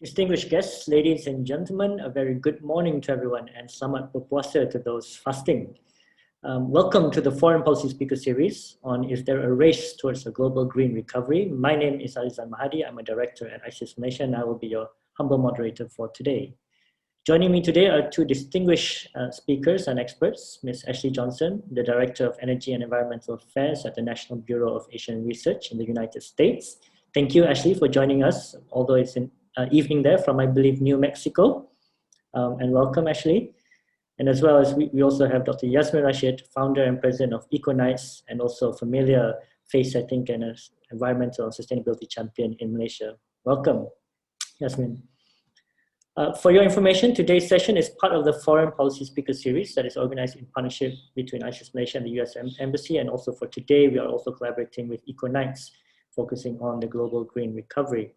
Distinguished guests, ladies and gentlemen, a very good morning to everyone and selamat berpuasa to those fasting. Welcome to the Foreign Policy Speaker Series on Is There a Race Towards a Global Green Recovery? My name is Alizan Mahadi. I'm a director at ISIS Malaysia and I will be your humble moderator for today. Joining me today are two distinguished speakers and experts, Ms. Ashley Johnson, the Director of Energy and Environmental Affairs at the National Bureau of Asian Research in the United States. Thank you, Ashley, for joining us, although it's in evening there from, I believe, New Mexico. And welcome, Ashley. And as well as we also have Dr. Yasmin Rashid, founder and president of EcoNights, and also a familiar face, I think, and an environmental and sustainability champion in Malaysia. Welcome, Yasmin. For your information, today's session is part of the Foreign Policy Speaker Series that is organized in partnership between ISIS Malaysia and the US Embassy. And also for today, we are also collaborating with EcoNights, focusing on the global green recovery.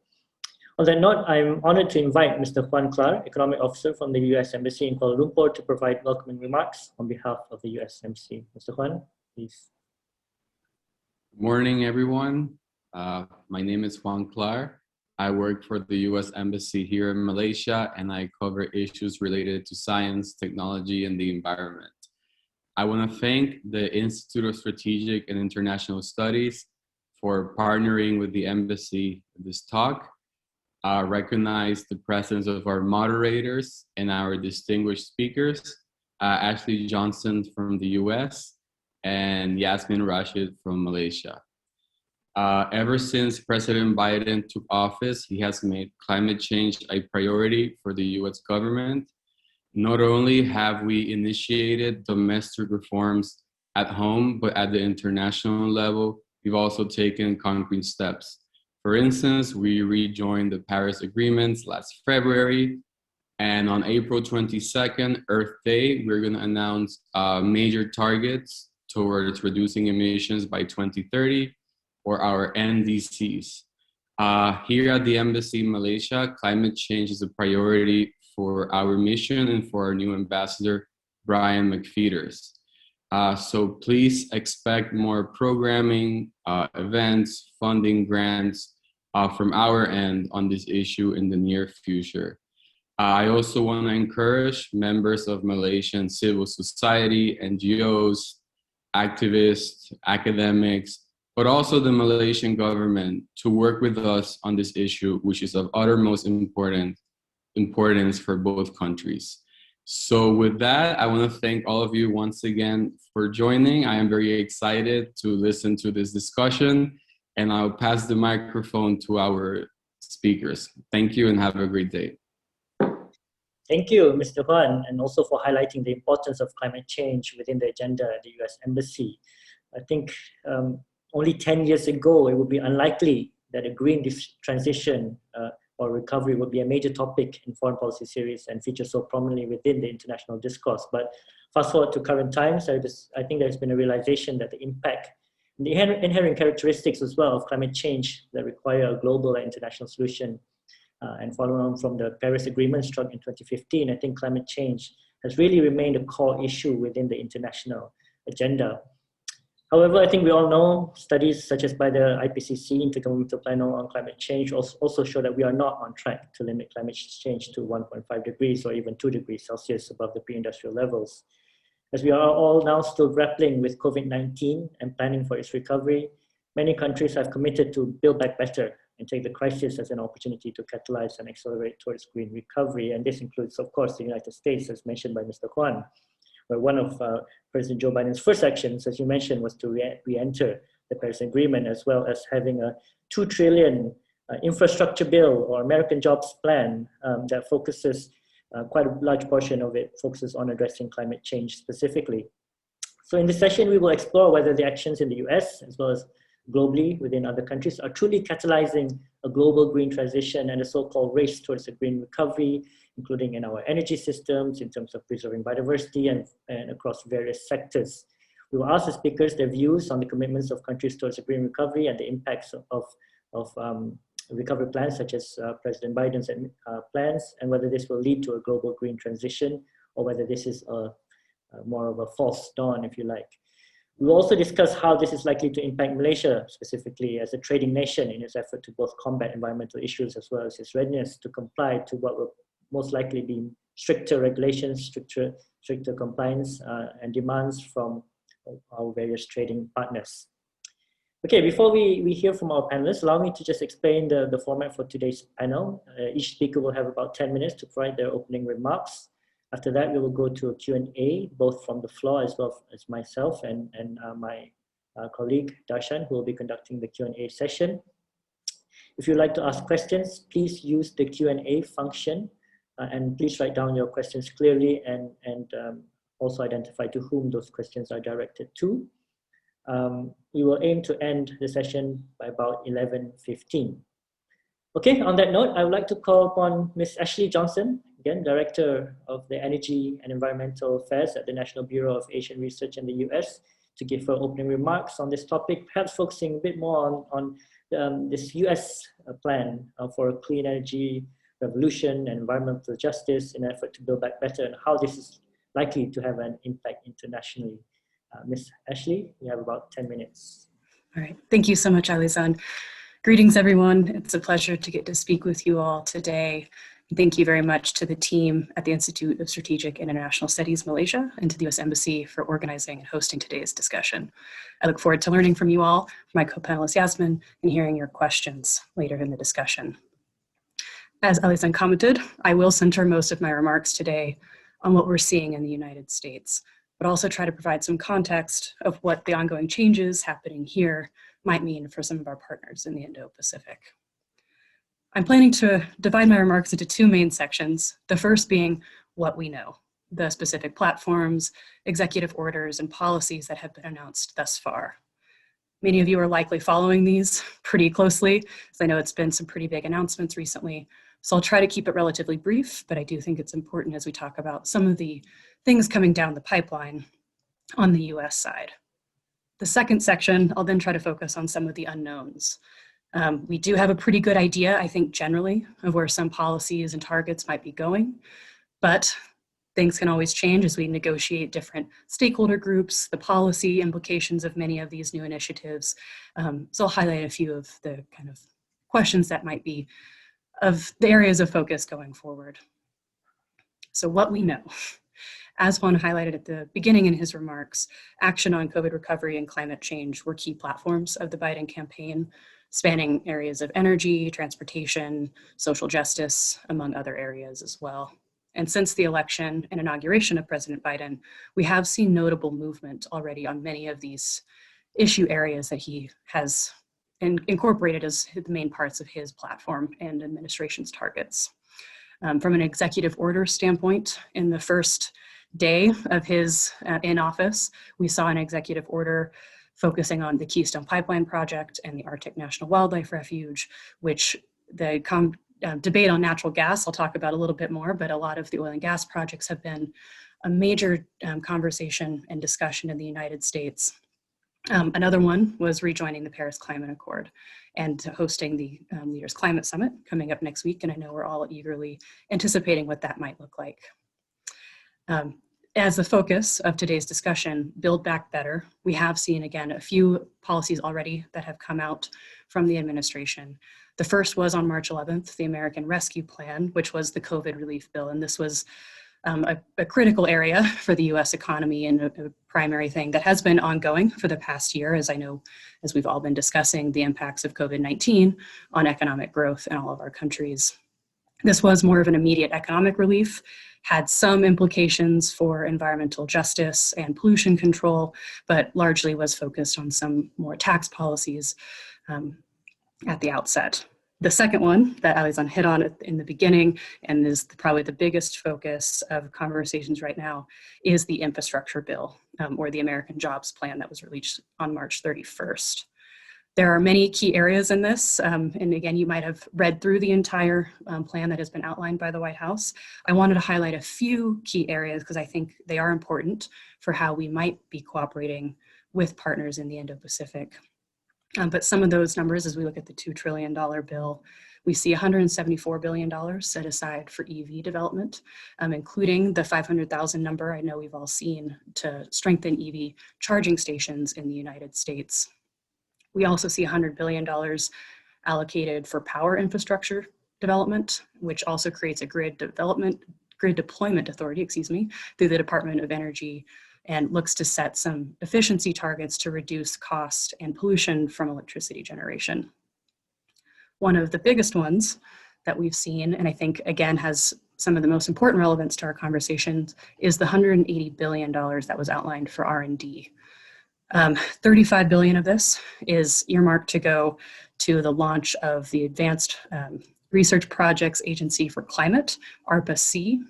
On that note, I'm honored to invite Mr. Juan Clar, Economic Officer from the US Embassy in Kuala Lumpur, to provide welcoming remarks on behalf of the US Embassy. Mr. Juan, please. Good morning, everyone. My name is Juan Clar. I work for the US Embassy here in Malaysia, and I cover issues related to science, technology, and the environment. I want to thank the Institute of Strategic and International Studies for partnering with the Embassy in this talk. Recognize the presence of our moderators and our distinguished speakers, Ashley Johnson from the US and Yasmin Rashid from Malaysia. Ever since President Biden took office, he has made climate change a priority for the US government. Not only have we initiated domestic reforms at home, but at the international level, we've also taken concrete steps. For instance, we rejoined the Paris Agreements last February, and on April 22nd, Earth Day, we're going to announce major targets towards reducing emissions by 2030, or our NDCs. Here at the Embassy in Malaysia, climate change is a priority for our mission and for our new ambassador, Brian McFeeters. So please expect more programming, events, funding, grants from our end on this issue in the near future. I also want to encourage members of Malaysian civil society, NGOs, activists, academics, but also the Malaysian government to work with us on this issue, which is of uttermost importance for both countries. So with that, I want to thank all of you once again for joining. I am very excited to listen to this discussion, and I'll pass the microphone to our speakers. Thank you and have a great day. Thank you, Mr. Juan, and also for highlighting the importance of climate change within the agenda at the US Embassy. I think only 10 years ago, it would be unlikely that a green transition or recovery would be a major topic in foreign policy series and feature so prominently within the international discourse. But fast forward to current times, I think there's been a realization that the impact, the inherent characteristics as well of climate change that require a global and international solution. And following on from the Paris Agreement struck in 2015, I think climate change has really remained a core issue within the international agenda. However, I think we all know studies such as by the IPCC, Intergovernmental Panel on Climate Change, also show that we are not on track to limit climate change to 1.5 degrees or even 2 degrees Celsius above the pre-industrial levels. As we are all now still grappling with COVID-19 and planning for its recovery, many countries have committed to build back better and take the crisis as an opportunity to catalyze and accelerate towards green recovery. And this includes, of course, the United States, as mentioned by Mr. Juan, where one of President Joe Biden's first actions, as you mentioned, was to re-enter the Paris Agreement, as well as having a $2 trillion infrastructure bill or American Jobs Plan that focuses, quite a large portion of it focuses on addressing climate change specifically. So in this session, we will explore whether the actions in the US, as well as globally within other countries, are truly catalyzing a global green transition and a so-called race towards a green recovery, including in our energy systems, in terms of preserving biodiversity and across various sectors. We will ask the speakers their views on the commitments of countries towards a green recovery and the impacts of recovery plans, such as President Biden's plans, and whether this will lead to a global green transition or whether this is more of a false dawn, if you like. We will also discuss how this is likely to impact Malaysia specifically as a trading nation in its effort to both combat environmental issues as well as its readiness to comply to what will most likely be stricter regulations, stricter compliance and demands from our various trading partners. Okay, before we hear from our panelists, allow me to just explain the format for today's panel. Each speaker will have about 10 minutes to provide their opening remarks. After that, we will go to a Q&A, both from the floor as well as myself and my colleague Darshan, who will be conducting the Q&A session. If you'd like to ask questions, please use the Q&A function and please write down your questions clearly and also identify to whom those questions are directed to. We will aim to end the session by about 11:15. Okay, on that note, I would like to call upon Ms. Ashley Johnson, again, Director of the Energy and Environmental Affairs at the National Bureau of Asian Research in the US, to give her opening remarks on this topic, perhaps focusing a bit more on this US plan for a clean energy revolution and environmental justice in an effort to build back better, and how this is likely to have an impact internationally. Ms. Ashley, you have about 10 minutes. All right, thank you so much, Alizan. Greetings, everyone. It's a pleasure to get to speak with you all today. Thank you very much to the team at the Institute of Strategic and International Studies, Malaysia, and to the US Embassy for organizing and hosting today's discussion. I look forward to learning from you all, my co-panelist Yasmin, and hearing your questions later in the discussion. As Alizan commented, I will center most of my remarks today on what we're seeing in the United States, but also try to provide some context of what the ongoing changes happening here might mean for some of our partners in the Indo-Pacific. I'm planning to divide my remarks into two main sections, the first being what we know, the specific platforms, executive orders, and policies that have been announced thus far. Many of you are likely following these pretty closely, as I know it's been some pretty big announcements recently, so I'll try to keep it relatively brief, but I do think it's important as we talk about some of the things coming down the pipeline on the US side. The second section, I'll then try to focus on some of the unknowns. We do have a pretty good idea, I think, generally, of where some policies and targets might be going, but things can always change as we negotiate different stakeholder groups, the policy implications of many of these new initiatives. So I'll highlight a few of the kind of questions that might be of the areas of focus going forward. So what we know. As Juan highlighted at the beginning in his remarks, action on COVID recovery and climate change were key platforms of the Biden campaign, spanning areas of energy, transportation, social justice, among other areas as well. And since the election and inauguration of President Biden, we have seen notable movement already on many of these issue areas that he has incorporated as the main parts of his platform and administration's targets. From an executive order standpoint, in the first day of his in office, we saw an executive order focusing on the Keystone Pipeline project and the Arctic National Wildlife Refuge, which the debate on natural gas, I'll talk about a little bit more, but a lot of the oil and gas projects have been a major conversation and discussion in the United States. Another one was rejoining the Paris Climate Accord and hosting the Leaders Climate Summit coming up next week, and I know we're all eagerly anticipating what that might look like. As the focus of today's discussion, Build Back Better, we have seen, again, a few policies already that have come out from the administration. The first was on March 11th, the American Rescue Plan, which was the COVID relief bill. And this was a critical area for the US economy and a primary thing that has been ongoing for the past year, as I know, as we've all been discussing the impacts of COVID-19 on economic growth in all of our countries. This was more of an immediate economic relief, had some implications for environmental justice and pollution control, but largely was focused on some more tax policies at the outset. The second one that Alizan hit on in the beginning, and is probably the biggest focus of conversations right now, is the infrastructure bill, or the American Jobs Plan that was released on March 31st. There are many key areas in this, and again, you might have read through the entire plan that has been outlined by the White House. I wanted to highlight a few key areas because I think they are important for how we might be cooperating with partners in the Indo-Pacific. But some of those numbers, as we look at the $2 trillion bill, We see $174 billion set aside for EV development, including the 500,000 number I know we've all seen to strengthen EV charging stations in the United States. We also see $100 billion allocated for power infrastructure development, which also creates a grid deployment authority, through the Department of Energy, and looks to set some efficiency targets to reduce cost and pollution from electricity generation. One of the biggest ones that we've seen, and I think again has some of the most important relevance to our conversations, is the $180 billion that was outlined for R&D. 35 billion of this is earmarked to go to the launch of the Advanced Research Projects Agency for Climate, ARPA-C.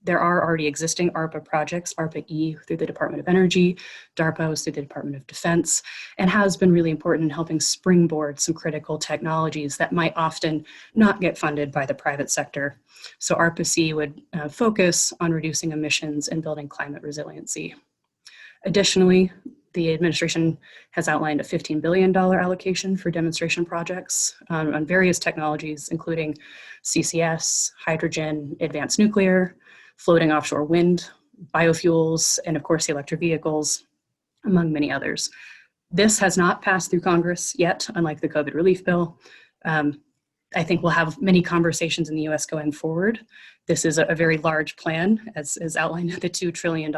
There are already existing ARPA projects, ARPA-E through the Department of Energy, DARPA through the Department of Defense, and has been really important in helping springboard some critical technologies that might often not get funded by the private sector. So ARPA-C would focus on reducing emissions and building climate resiliency. Additionally, the administration has outlined a $15 billion allocation for demonstration projects on various technologies, including CCS, hydrogen, advanced nuclear, floating offshore wind, biofuels, and of course, electric vehicles, among many others. This has not passed through Congress yet, unlike the COVID relief bill. I think we'll have many conversations in the US going forward. This is a very large plan, as outlined at the $2 trillion,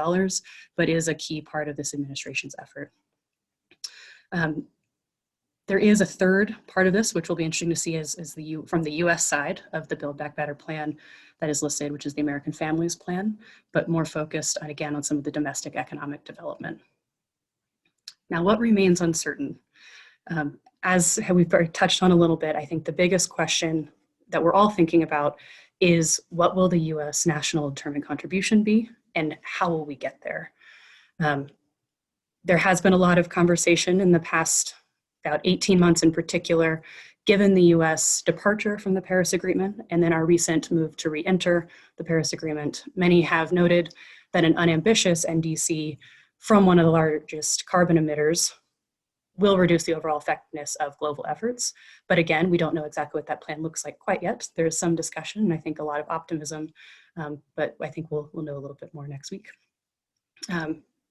but is a key part of this administration's effort. There is a third part of this, which will be interesting to see from the US side of the Build Back Better plan that is listed, which is the American Families Plan, but more focused on, again, on some of the domestic economic development. Now, what remains uncertain? As we've already touched on a little bit, I think the biggest question that we're all thinking about is, what will the US national determined contribution be, and how will we get there? There has been a lot of conversation in the past about 18 months in particular, given the US departure from the Paris Agreement and then our recent move to re-enter the Paris Agreement. Many have noted that an unambitious NDC from one of the largest carbon emitters will reduce the overall effectiveness of global efforts. But again, we don't know exactly what that plan looks like quite yet. There's some discussion, and I think a lot of optimism, but I think we'll know a little bit more next week.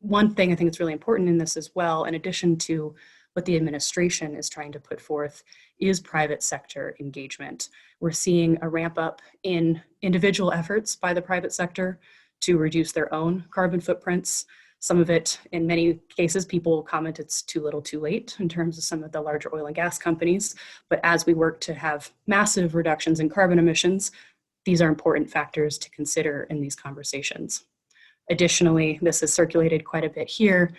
One thing I think is really important in this as well, in addition to what the administration is trying to put forth, is private sector engagement. We're seeing a ramp up in individual efforts by the private sector to reduce their own carbon footprints. Some of it, in many cases, people comment it's too little too late in terms of some of the larger oil and gas companies. But as we work to have massive reductions in carbon emissions, these are important factors to consider in these conversations. Additionally, this is circulated quite a bit here,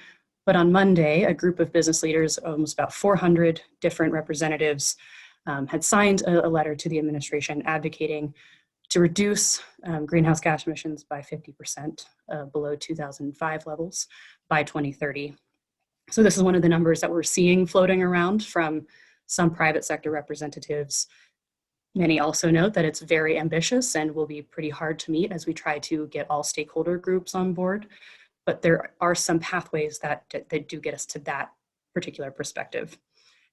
but on Monday, a group of business leaders, almost about 400 different representatives, had signed a letter to the administration advocating to reduce greenhouse gas emissions by 50% below 2005 levels by 2030. So this is one of the numbers that we're seeing floating around from some private sector representatives. Many also note that it's very ambitious and will be pretty hard to meet as we try to get all stakeholder groups on board. But there are some pathways that do get us to that particular perspective.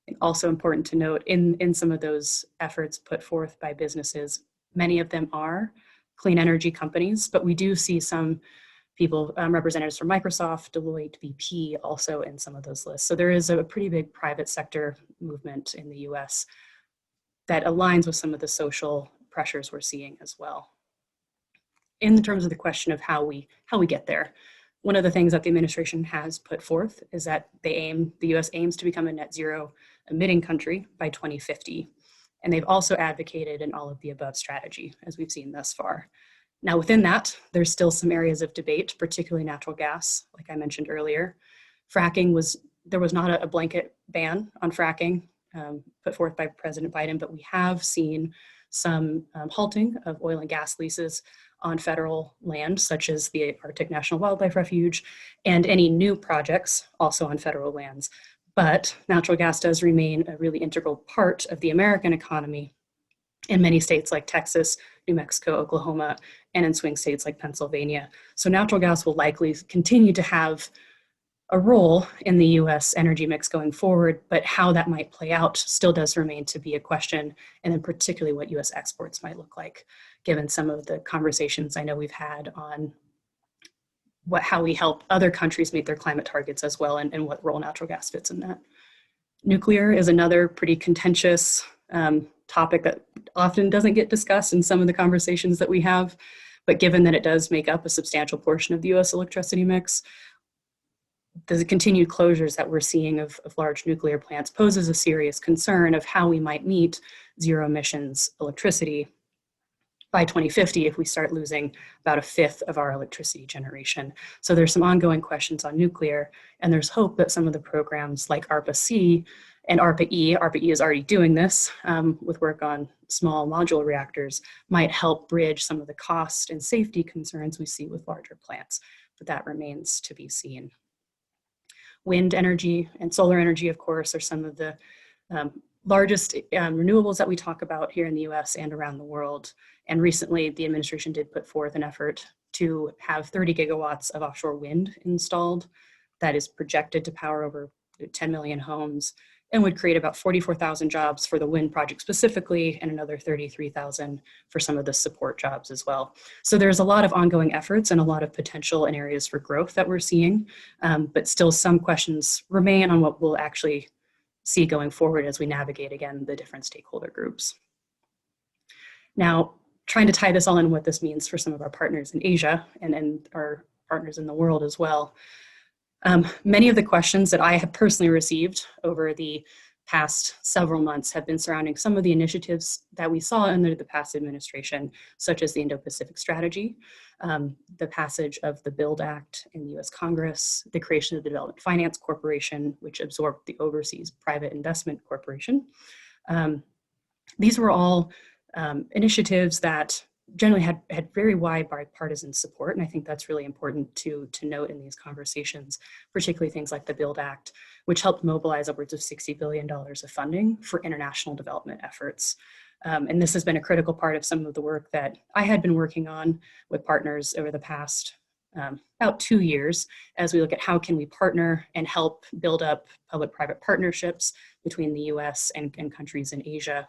And also important to note, in some of those efforts put forth by businesses, many of them are clean energy companies, but we do see some people, representatives from Microsoft, Deloitte, BP, also in some of those lists. So there is a pretty big private sector movement in the US that aligns with some of the social pressures we're seeing as well. In terms of the question of how we get there, one of the things that the administration has put forth is that the US aims to become a net zero emitting country by 2050. And they've also advocated an all of the above strategy, as we've seen thus far. Now within that, there's still some areas of debate, particularly natural gas, like I mentioned earlier. There was not a blanket ban on fracking put forth by President Biden, but we have seen some halting of oil and gas leases on federal land, such as the Arctic National Wildlife Refuge, and any new projects also on federal lands. But natural gas does remain a really integral part of the American economy in many states like Texas, New Mexico, Oklahoma, and in swing states like Pennsylvania. So natural gas will likely continue to have a role in the US energy mix going forward, but how that might play out still does remain to be a question, and then particularly what US exports might look like, given some of the conversations I know we've had on how we help other countries meet their climate targets as well, and what role natural gas fits in that. Nuclear is another pretty contentious topic that often doesn't get discussed in some of the conversations that we have, but given that it does make up a substantial portion of the US electricity mix, the continued closures that we're seeing of large nuclear plants poses a serious concern of how we might meet zero emissions electricity by 2050 if we start losing about a fifth of our electricity generation. So there's some ongoing questions on nuclear, and there's hope that some of the programs like ARPA-C and ARPA-E is already doing this with work on small modular reactors, might help bridge some of the cost and safety concerns we see with larger plants, but that remains to be seen. Wind energy and solar energy, of course, are some of the largest renewables that we talk about here in the US and around the world. And recently, the administration did put forth an effort to have 30 gigawatts of offshore wind installed that is projected to power over 10 million homes and would create about 44,000 jobs for the wind project specifically, and another 33,000 for some of the support jobs as well. So there's a lot of ongoing efforts and a lot of potential and areas for growth that we're seeing, but still some questions remain on what we'll actually see going forward as we navigate, again, the different stakeholder groups. Now, trying to tie this all in what this means for some of our partners in Asia and our partners in the world as well. Many of the questions that I have personally received over the past several months have been surrounding some of the initiatives that we saw under the past administration, such as the Indo-Pacific Strategy, the passage of the BUILD Act in the US Congress, the creation of the Development Finance Corporation, which absorbed the Overseas Private Investment Corporation. These were all initiatives that generally had very wide bipartisan support, and I think that's really important to note in these conversations, particularly things like the BUILD Act, which helped mobilize upwards of $60 billion of funding for international development efforts. And this has been a critical part of some of the work that I had been working on with partners over the past about 2 years, as we look at how can we partner and help build up public-private partnerships between the US and countries in Asia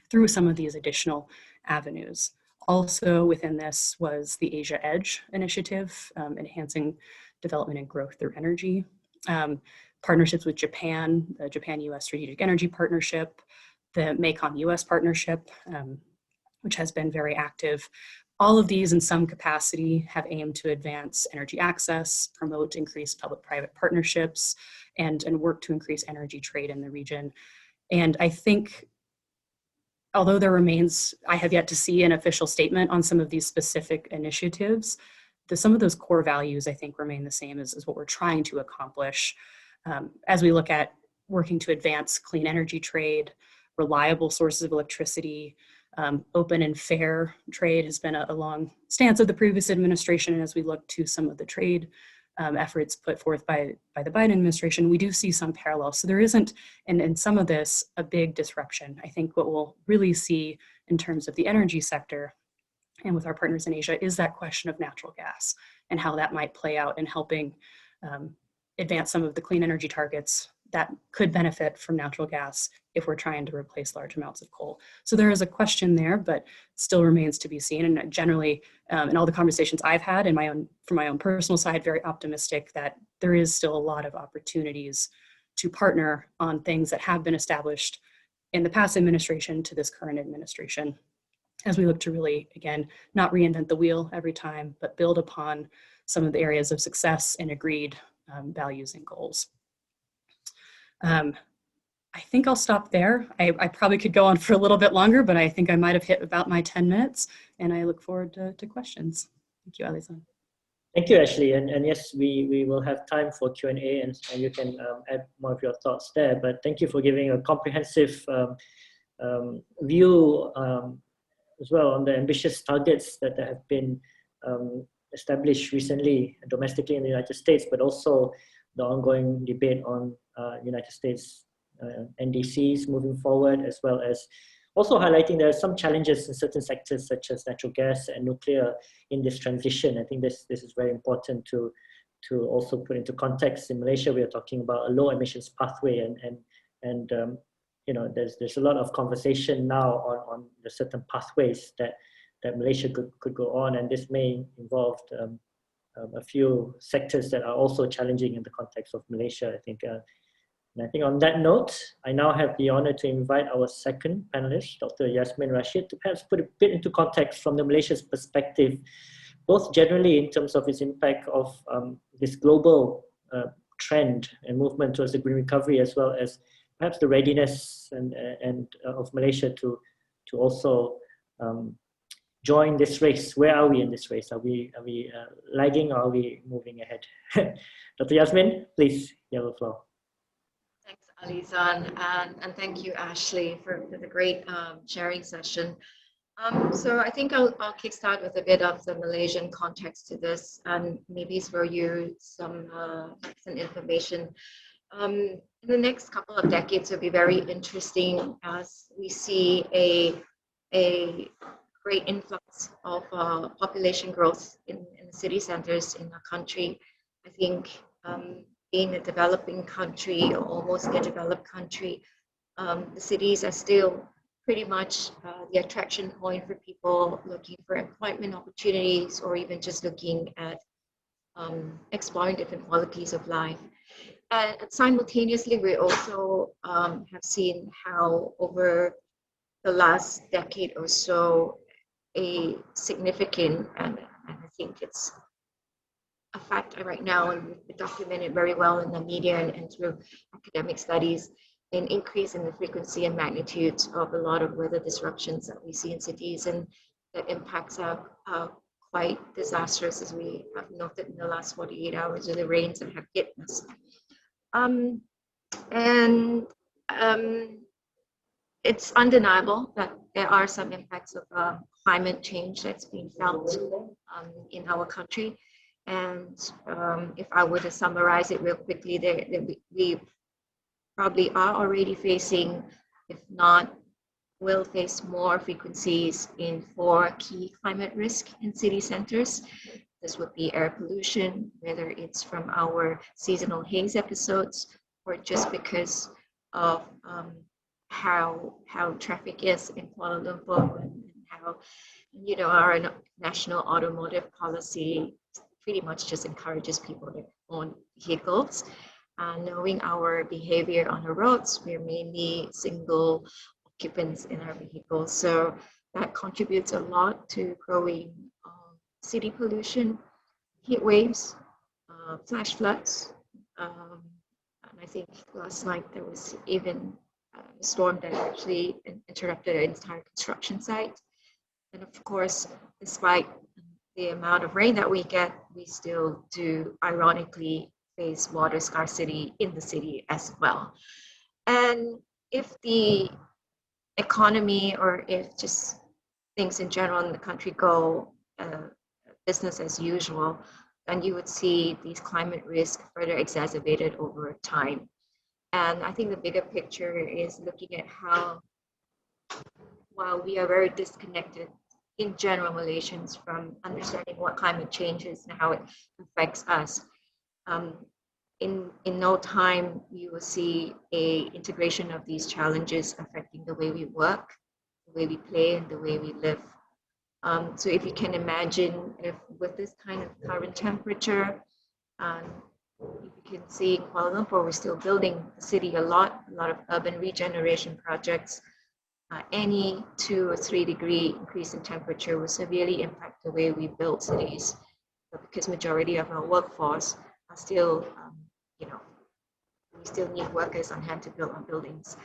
through some of these additional avenues. Also within this was the Asia Edge initiative, enhancing development and growth through energy, partnerships with Japan, the Japan-US Strategic Energy Partnership, the Mekong-US Partnership, which has been very active. All of these in some capacity have aimed to advance energy access, promote increased public-private partnerships, and work to increase energy trade in the region. And I think, although there remains, I have yet to see an official statement on some of these specific initiatives, some of those core values I think remain the same as what we're trying to accomplish as we look at working to advance clean energy trade, reliable sources of electricity, open and fair trade has been a long stance of the previous administration, and as we look to some of the trade efforts put forth by the Biden administration, we do see some parallels. So there isn't, in some of this, a big disruption. I think what we'll really see in terms of the energy sector and with our partners in Asia is that question of natural gas and how that might play out in helping advance some of the clean energy targets that could benefit from natural gas if we're trying to replace large amounts of coal. So there is a question there, but still remains to be seen. And generally, in all the conversations I've had from my own personal side, very optimistic that there is still a lot of opportunities to partner on things that have been established in the past administration to this current administration, as we look to really, again, not reinvent the wheel every time, but build upon some of the areas of success and agreed values and goals. I think I'll stop there. I probably could go on for a little bit longer, but I think I might have hit about my 10 minutes, and I look forward to questions. Thank you, Alison. Thank you, Ashley. And yes, we will have time for Q&A, and you can add more of your thoughts there. But thank you for giving a comprehensive view as well on the ambitious targets that have been established recently domestically in the United States, but also the ongoing debate on United States NDCs moving forward, as well as also highlighting there are some challenges in certain sectors such as natural gas and nuclear in this transition. I think this is very important to to also put into context, in Malaysia, we are talking about a low emissions pathway, and you know, there's a lot of conversation now on the certain pathways that Malaysia could go on, and this may involve a few sectors that are also challenging in the context of Malaysia, I think. And I think on that note, I now have the honor to invite our second panelist, Dr. Yasmin Rashid, to perhaps put a bit into context from the Malaysia's perspective, both generally in terms of its impact of this global trend and movement towards the green recovery, as well as perhaps the readiness and of Malaysia to also join this race. Where are we in this race? Are we lagging, or are we moving ahead? Dr. Yasmin, please, you have the floor. Thanks, Alizan, and thank you, Ashley, for the great sharing session. So I think I'll kickstart with a bit of the Malaysian context to this, and maybe throw you some information. In the next couple of decades, will be very interesting as we see a great influx of population growth in the city centers in our country. I think being a developing country, or almost a developed country, the cities are still pretty much the attraction point for people looking for employment opportunities, or even just looking at exploring different qualities of life. And simultaneously, we also have seen how over the last decade or so, a significant, and I think it's a fact right now, and documented very well in the media and through academic studies, an increase in the frequency and magnitude of a lot of weather disruptions that we see in cities, and the impacts are quite disastrous, as we have noted in the last 48 hours of the rains that have hit us. It's undeniable that there are some impacts of climate change that's being felt in our country. And if I were to summarize it real quickly, we probably are already facing, if not, will face more frequencies in 4 key climate risks in city centers. This would be air pollution, whether it's from our seasonal haze episodes, or just because of how traffic is in Kuala Lumpur, and how, you know, our national automotive policy pretty much just encourages people to own vehicles. Knowing our behavior on the roads, we're mainly single occupants in our vehicles, so that contributes a lot to growing city pollution, heat waves, flash floods, and I think last night there was even a storm that actually interrupted an entire construction site. And of course, despite the amount of rain that we get, we still do ironically face water scarcity in the city as well. And if the economy, or if just things in general in the country go business as usual, then you would see these climate risks further exacerbated over time. And I think the bigger picture is looking at how, while we are very disconnected in general, Malaysians, from understanding what climate change is and how it affects us, in no time you will see a integration of these challenges affecting the way we work, the way we play, and the way we live. So if you can imagine, if with this kind of current temperature, you can see in Kuala Lumpur, we're still building the city a lot of urban regeneration projects. Any 2 or 3 degree increase in temperature will severely impact the way we build cities, because majority of our workforce are still, we still need workers on hand to build our buildings.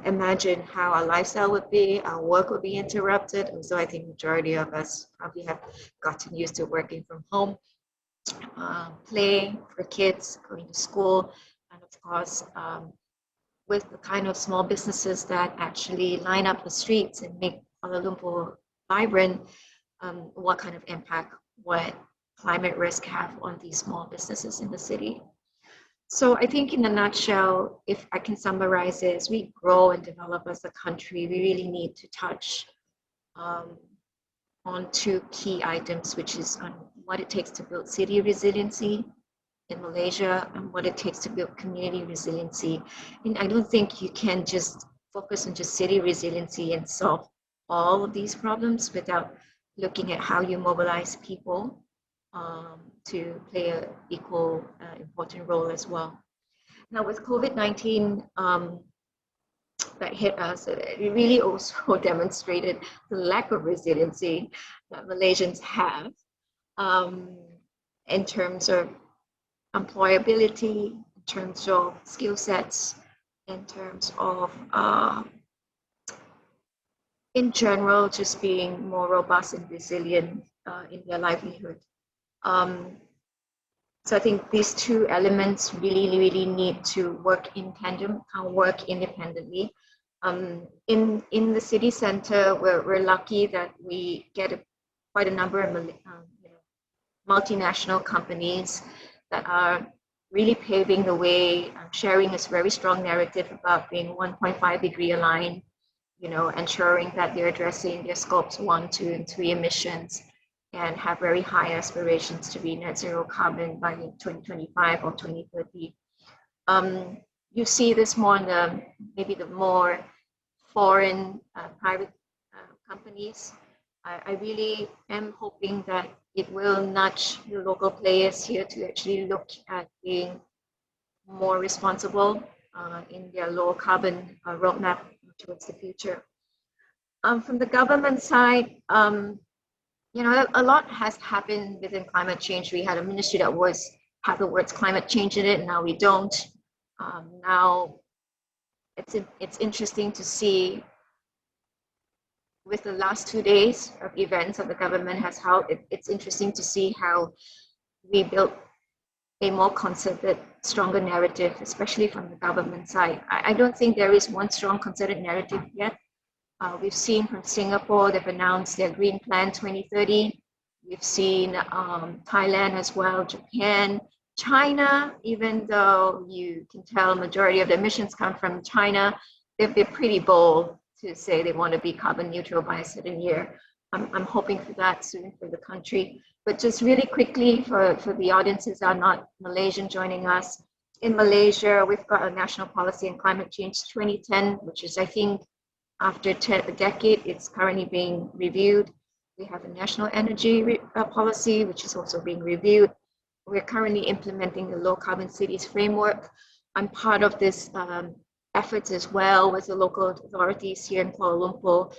Imagine how our lifestyle would be, our work would be interrupted. And so I think majority of us probably have gotten used to working from home, playing for kids, going to school, and of course, with the kind of small businesses that actually line up the streets and make Kuala Lumpur vibrant, what kind of impact would climate risk have on these small businesses in the city? So I think in a nutshell, if I can summarize it, as we grow and develop as a country, we really need to touch on 2 key items, which is on what it takes to build city resiliency in Malaysia and what it takes to build community resiliency. And I don't think you can just focus on just city resiliency and solve all of these problems without looking at how you mobilize people to play an equal important role as well. Now with COVID-19 that hit us, it really also demonstrated the lack of resiliency that Malaysians have in terms of employability, in terms of skill sets, in terms of, in general, just being more robust and resilient in their livelihood. So I think these two elements really need to work in tandem, can't work independently. In the city center, we're lucky that we get quite a number of multinational companies that are really paving the way, sharing this very strong narrative about being 1.5 degree aligned, ensuring that they're addressing their scopes 1, 2, and 3 emissions, and have very high aspirations to be net zero carbon by 2025 or 2030. You see this more in maybe the more foreign private companies. I really am hoping that it will nudge the local players here to actually look at being more responsible in their low carbon roadmap towards the future. From the government side, a lot has happened within climate change. We had a ministry that had the words climate change in it, and now we don't. Now it's interesting to see with the last 2 days of events that the government has held, it's interesting to see how we built a more concerted, stronger narrative, especially from the government side. I don't think there is one strong concerted narrative yet. We've seen from Singapore, they've announced their Green Plan 2030. We've seen Thailand as well, Japan, China, even though you can tell majority of the emissions come from China, they've been pretty bold to say they want to be carbon neutral by a certain year. I'm hoping for that soon for the country. But just really quickly for the audiences that are not Malaysian joining us, in Malaysia, we've got a national policy on climate change 2010, which is, I think, after a decade, it's currently being reviewed. We have a national energy policy, which is also being reviewed. We're currently implementing the low carbon cities framework. I'm part of this efforts as well with the local authorities here in Kuala Lumpur.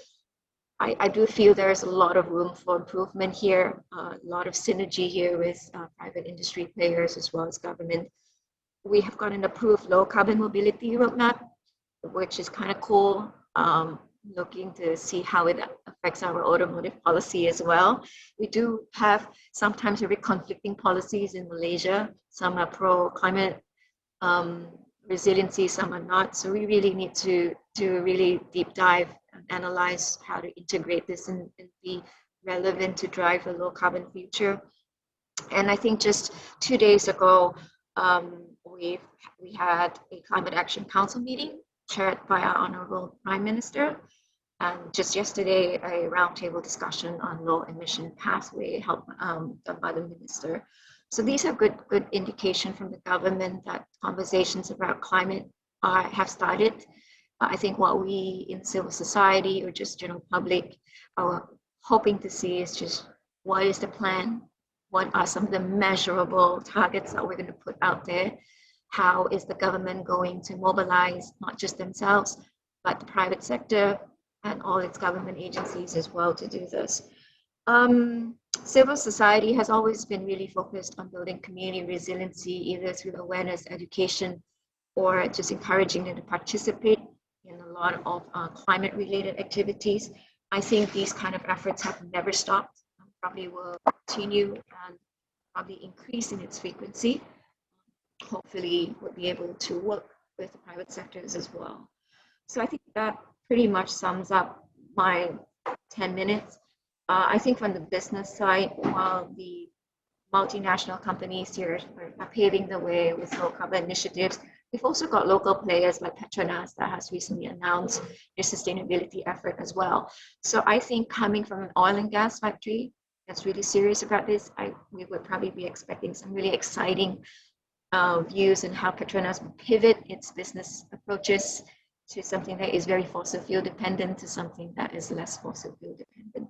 I do feel there's a lot of room for improvement here, a lot of synergy here with private industry players as well as government. We have got an approved low carbon mobility roadmap, which is kind of cool, looking to see how it affects our automotive policy as well. We do have sometimes very conflicting policies in Malaysia. Some are pro-climate resiliency, some are not. So we really need to really deep dive and analyze how to integrate this and be relevant to drive a low carbon future. And I think just 2 days ago, we had a Climate Action Council meeting chaired by our Honorable Prime Minister. And just yesterday, a roundtable discussion on low emission pathway held done by the minister. So these are good indication from the government that conversations about climate have started. I think what we in civil society or just general public are hoping to see is just what is the plan? What are some of the measurable targets that we're going to put out there? How is the government going to mobilize not just themselves, but the private sector and all its government agencies as well to do this? Civil society has always been really focused on building community resiliency, either through awareness, education, or just encouraging them to participate in a lot of climate-related activities. I think these kind of efforts have never stopped, probably will continue and probably increase in its frequency. Hopefully we'll be able to work with the private sectors as well. So I think that pretty much sums up my 10 minutes. I think from the business side, while the multinational companies here are paving the way with low carbon initiatives, we've also got local players like Petronas that has recently announced their sustainability effort as well. So I think coming from an oil and gas factory that's really serious about this, we would probably be expecting some really exciting views on how Petronas will pivot its business approaches to something that is very fossil fuel dependent to something that is less fossil fuel dependent.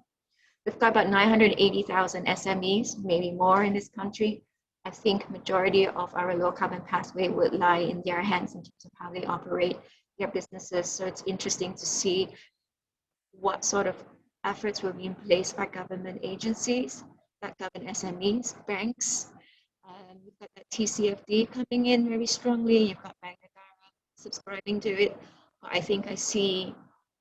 We've got about 980,000 SMEs, maybe more in this country. I think majority of our low carbon pathway would lie in their hands in terms of how they operate their businesses. So it's interesting to see what sort of efforts will be in place by government agencies that govern SMEs, banks. You've got that TCFD coming in very strongly. You've got Bank Negara subscribing to it. I think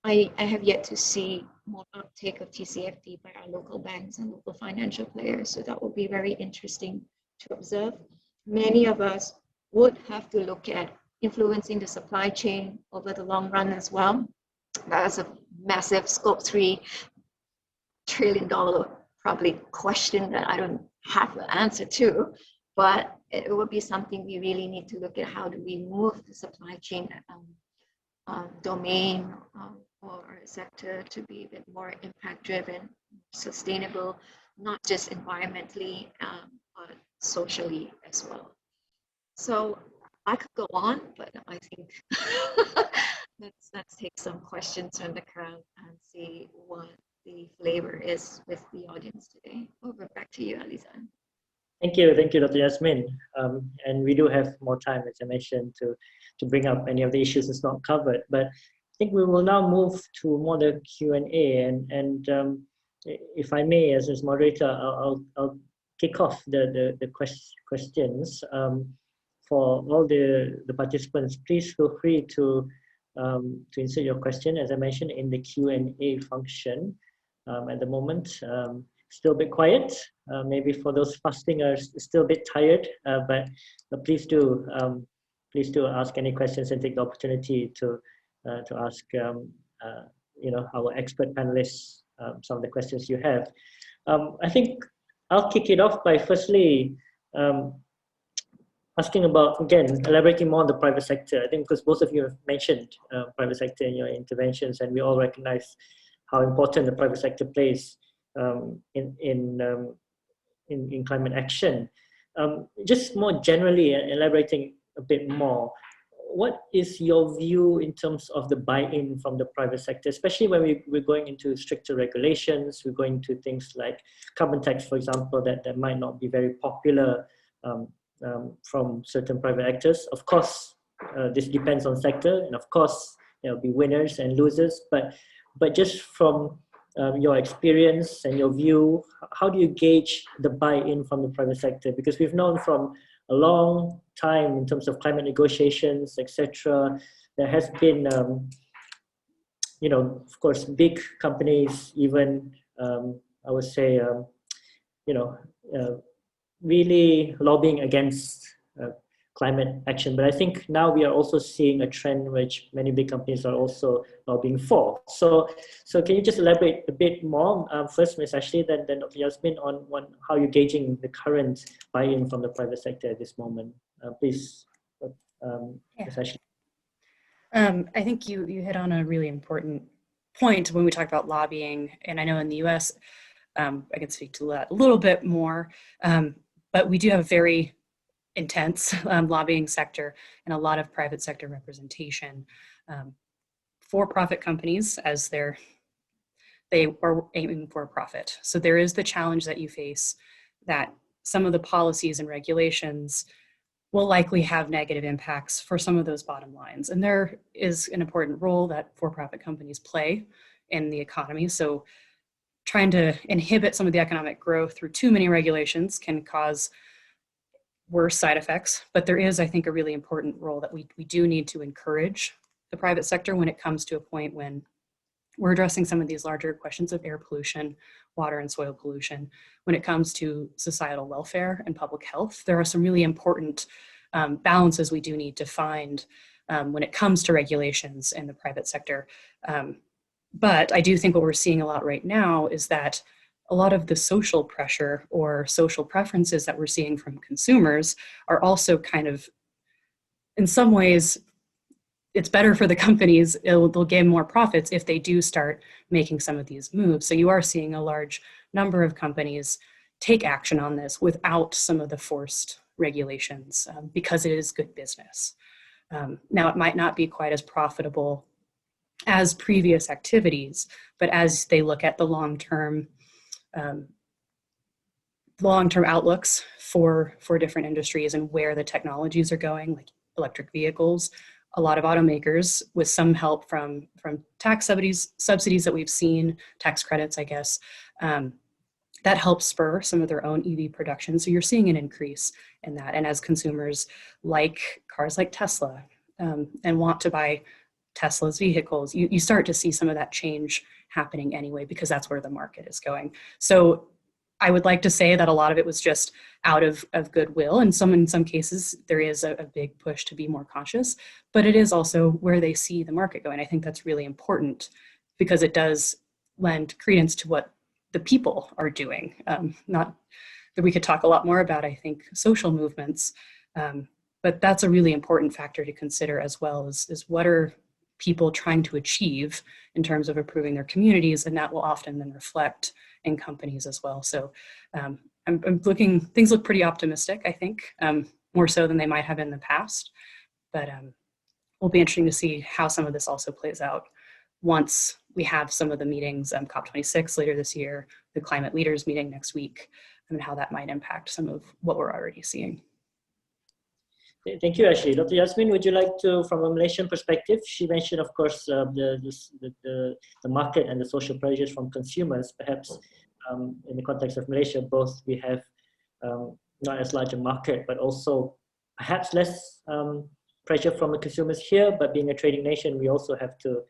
I have yet to see more uptake of TCFD by our local banks and local financial players. So that will be very interesting to observe. Many of us would have to look at influencing the supply chain over the long run as well. That is a massive scope 3 trillion dollar probably question that I don't have the answer to, but it would be something we really need to look at. How do we move the supply chain domain or sector to be a bit more impact driven, sustainable, not just environmentally, but socially as well. So I could go on, but I think let's take some questions from the crowd and see what the flavor is with the audience today. Over back to you, Alizan. Thank you, Dr. Yasmin. And we do have more time, as I mentioned, to bring up any of the issues that's not covered. But I think we will now move to more the Q&A. And if I may, as moderator, I'll kick off the questions. For all the participants, please feel free to insert your question, as I mentioned, in the Q&A function. At the moment, still a bit quiet. Maybe for those fasting are still a bit tired, but please do ask any questions and take the opportunity to ask our expert panelists some of the questions you have. I think I'll kick it off by firstly asking about, again, elaborating more on the private sector. I think because both of you have mentioned private sector in your interventions, and we all recognize how important the private sector plays in climate action. Just more generally, elaborating a bit more, what is your view in terms of the buy-in from the private sector, especially when we're going into stricter regulations, we're going to things like carbon tax, for example, that might not be very popular from certain private actors. Of course, this depends on sector, and of course, there'll be winners and losers, but just from your experience and your view, how do you gauge the buy-in from the private sector? Because we've known from a long time in terms of climate negotiations, etc., there has been, of course, big companies, even I would say, really lobbying against climate action. But I think now we are also seeing a trend which many big companies are also lobbying for. So can you just elaborate a bit more, first Ms. Ashley, then Dr. Yasmin, on how you're gauging the current buy-in from the private sector at this moment? Please, Ms. Ashley. I think you hit on a really important point when we talk about lobbying, and I know in the US, I can speak to that a little bit more, but we do have a very intense lobbying sector and a lot of private sector representation. For-profit companies, as they are aiming for profit. So there is the challenge that you face that some of the policies and regulations will likely have negative impacts for some of those bottom lines. And there is an important role that for-profit companies play in the economy. So trying to inhibit some of the economic growth through too many regulations can cause worse side effects. But there is, I think, a really important role that we do need to encourage the private sector when it comes to a point when we're addressing some of these larger questions of air pollution, water and soil pollution. When it comes to societal welfare and public health, there are some really important balances we do need to find when it comes to regulations in the private sector. But I do think what we're seeing a lot right now is that a lot of the social pressure or social preferences that we're seeing from consumers are also kind of, in some ways, it's better for the companies, they'll gain more profits if they do start making some of these moves. So you are seeing a large number of companies take action on this without some of the forced regulations because it is good business. Now, it might not be quite as profitable as previous activities, but as they look at the long-term outlooks for different industries and where the technologies are going, like electric vehicles, a lot of automakers, with some help from tax subsidies that we've seen, tax credits, I guess, that helps spur some of their own EV production. So you're seeing an increase in that. And as consumers like cars like Tesla and want to buy Tesla's vehicles, you start to see some of that change happening anyway, because that's where the market is going. So I would like to say that a lot of it was just out of goodwill, and in some cases there is a big push to be more conscious, but it is also where they see the market going. I think that's really important because it does lend credence to what the people are doing. Not that we could talk a lot more about, I think, social movements, but that's a really important factor to consider, as well as what are people trying to achieve in terms of improving their communities, and that will often then reflect in companies as well. So things look pretty optimistic, I think, more so than they might have in the past, but will be interesting to see how some of this also plays out once we have some of the meetings, COP26 later this year, the climate leaders meeting next week, and how that might impact some of what we're already seeing. Thank you, Ashley. Dr. Yasmin, would you like to, from a Malaysian perspective, she mentioned, of course, the market and the social pressures from consumers. Perhaps in the context of Malaysia, both we have not as large a market, but also perhaps less pressure from the consumers here. But being a trading nation, we also have to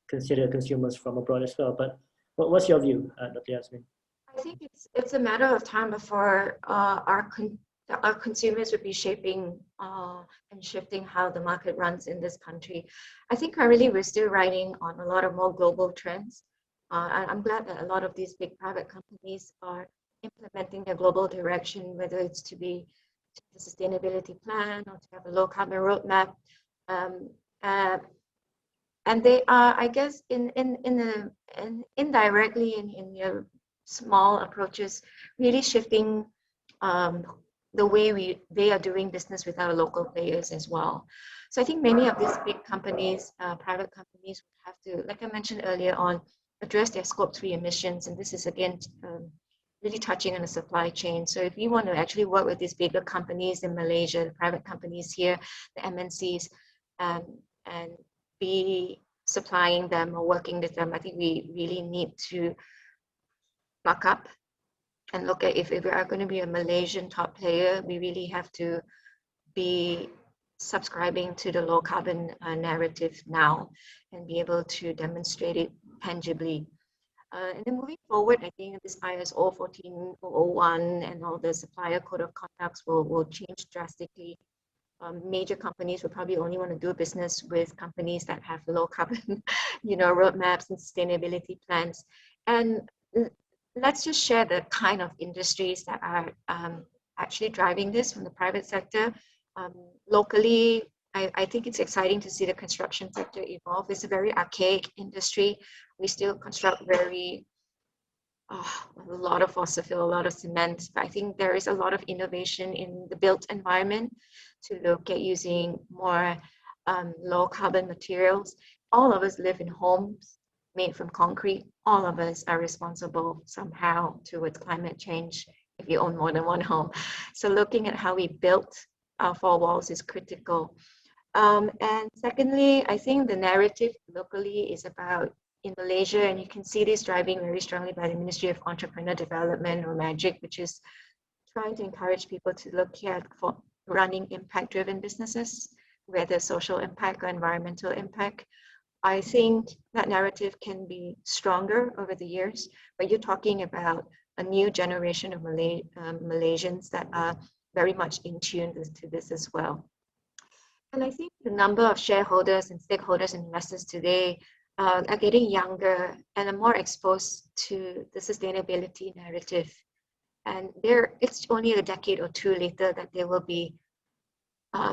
consider consumers from abroad as well. But what's your view, Dr. Yasmin? I think it's a matter of time before our consumers would be shaping and shifting how the market runs in this country. I think currently we're still riding on a lot of more global trends. I'm glad that a lot of these big private companies are implementing their global direction, whether it's to be the sustainability plan or to have a low carbon roadmap. And they are, I guess, indirectly in their small approaches, really shifting the way they are doing business with our local players as well. So I think many of these big companies, private companies, would have to, like I mentioned earlier on, address their Scope 3 emissions. And this is, again, really touching on the supply chain. So if we want to actually work with these bigger companies in Malaysia, the private companies here, the MNCs, and be supplying them or working with them, I think we really need to buck up and look at if we are going to be a Malaysian top player, we really have to be subscribing to the low carbon narrative now and be able to demonstrate it tangibly. And then moving forward, I think this ISO 14001 and all the supplier code of conducts will change drastically. Major companies will probably only want to do business with companies that have low carbon, roadmaps and sustainability plans. And let's just share the kind of industries that are actually driving this from the private sector. Locally, I think it's exciting to see the construction sector evolve. It's a very archaic industry. We still construct a lot of fossil fuel, a lot of cement, but I think there is a lot of innovation in the built environment to look at using more low carbon materials. All of us live in homes made from concrete. All of us are responsible somehow towards climate change if you own more than one home. So looking at how we built our four walls is critical. And secondly, I think the narrative locally is about, in Malaysia, and you can see this driving very strongly by the Ministry of Entrepreneur Development, or MAGIC, which is trying to encourage people to look at for running impact-driven businesses, whether social impact or environmental impact. I think that narrative can be stronger over the years, but you're talking about a new generation of Malaysians that are very much in tune to this as well. And I think the number of shareholders and stakeholders and investors today are getting younger and are more exposed to the sustainability narrative. And it's only a decade or two later that they will be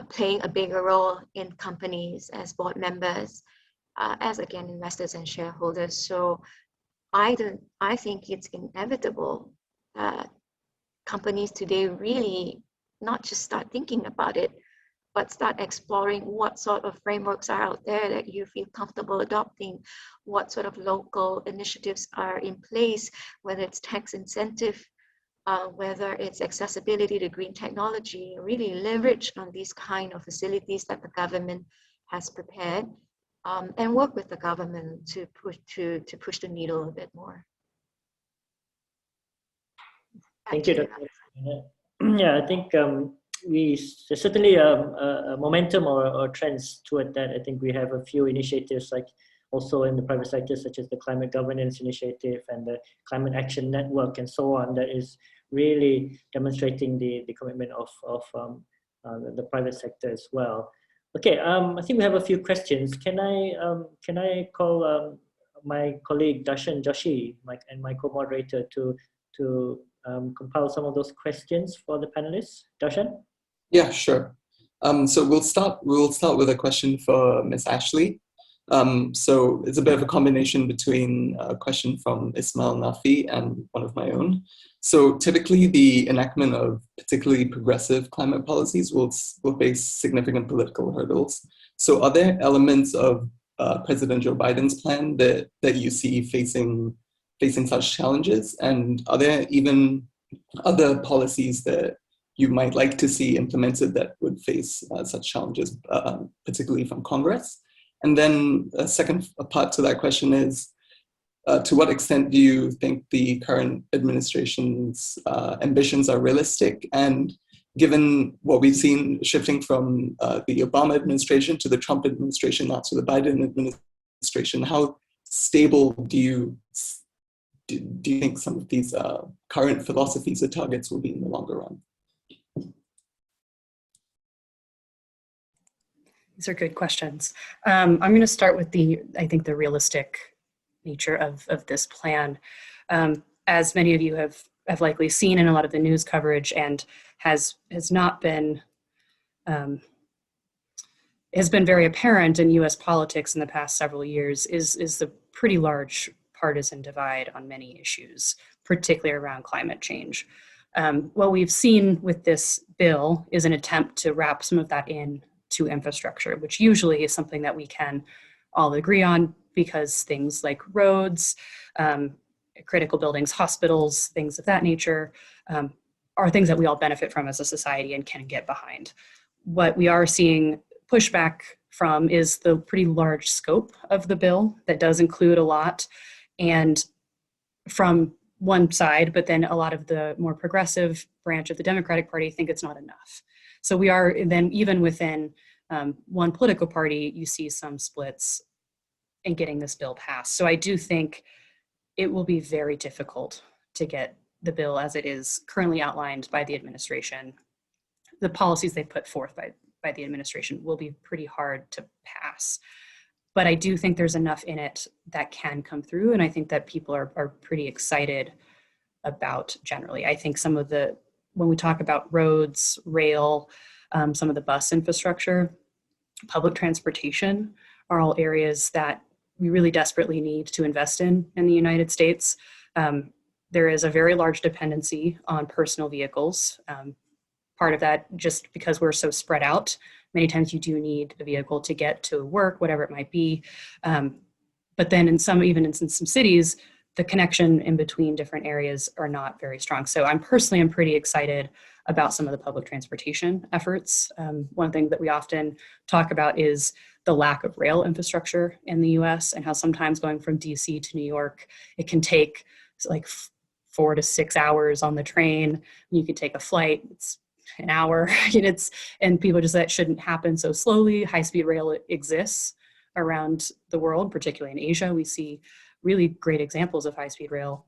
playing a bigger role in companies as board members, as again investors and shareholders. So I think it's inevitable that companies today really not just start thinking about it, but start exploring what sort of frameworks are out there that you feel comfortable adopting, what sort of local initiatives are in place, whether it's tax incentive, whether it's accessibility to green technology, really leverage on these kind of facilities that the government has prepared, and work with the government to push the needle a bit more. Thank you, Dr. Yeah, I think there's certainly a momentum or trends toward that. I think we have a few initiatives like also in the private sector, such as the Climate Governance Initiative and the Climate Action Network and so on, that is really demonstrating the commitment of the private sector as well. Okay, I think we have a few questions. Can I call my colleague Darshan Joshi and my co-moderator to compile some of those questions for the panelists? Darshan? Yeah, sure. So we'll start with a question for Ms. Ashley. So it's a bit of a combination between a question from Ismail Nafi and one of my own. So typically the enactment of particularly progressive climate policies will face significant political hurdles. So are there elements of President Joe Biden's plan that you see facing such challenges? And are there even other policies that you might like to see implemented that would face such challenges, particularly from Congress? And then a second part to that question is, to what extent do you think the current administration's ambitions are realistic? And given what we've seen shifting from the Obama administration to the Trump administration, not to the Biden administration, how stable do you think some of these current philosophies or targets will be in the longer run? These are good questions. I'm going to start with I think the realistic nature of this plan. As many of you have likely seen in a lot of the news coverage, and has been very apparent in US politics in the past several years, is the pretty large partisan divide on many issues, particularly around climate change. What we've seen with this bill is an attempt to wrap some of that in to infrastructure, which usually is something that we can all agree on, because things like roads, critical buildings, hospitals, things of that nature, are things that we all benefit from as a society and can get behind. What we are seeing pushback from is the pretty large scope of the bill that does include a lot, and from one side, but then a lot of the more progressive branch of the Democratic Party think it's not enough. So we are then, even within one political party, you see some splits in getting this bill passed. So I do think it will be very difficult to get the bill as it is currently outlined by the administration. The policies they put forth by the administration will be pretty hard to pass. But I do think there's enough in it that can come through, and I think that people are pretty excited about generally. I think when we talk about roads, rail, some of the bus infrastructure, public transportation are all areas that we really desperately need to invest in the United States. There is a very large dependency on personal vehicles. Part of that just because we're so spread out. Many times you do need a vehicle to get to work, whatever it might be. But then even in some cities, the connection in between different areas are not very strong. So I'm pretty excited about some of the public transportation efforts. One thing that we often talk about is the lack of rail infrastructure in the US, and how sometimes going from DC to New York, it can take like 4 to 6 hours on the train. You could take a flight, it's an hour, and people just, that shouldn't happen so slowly. High-speed rail exists around the world, particularly in Asia. We see really great examples of high-speed rail.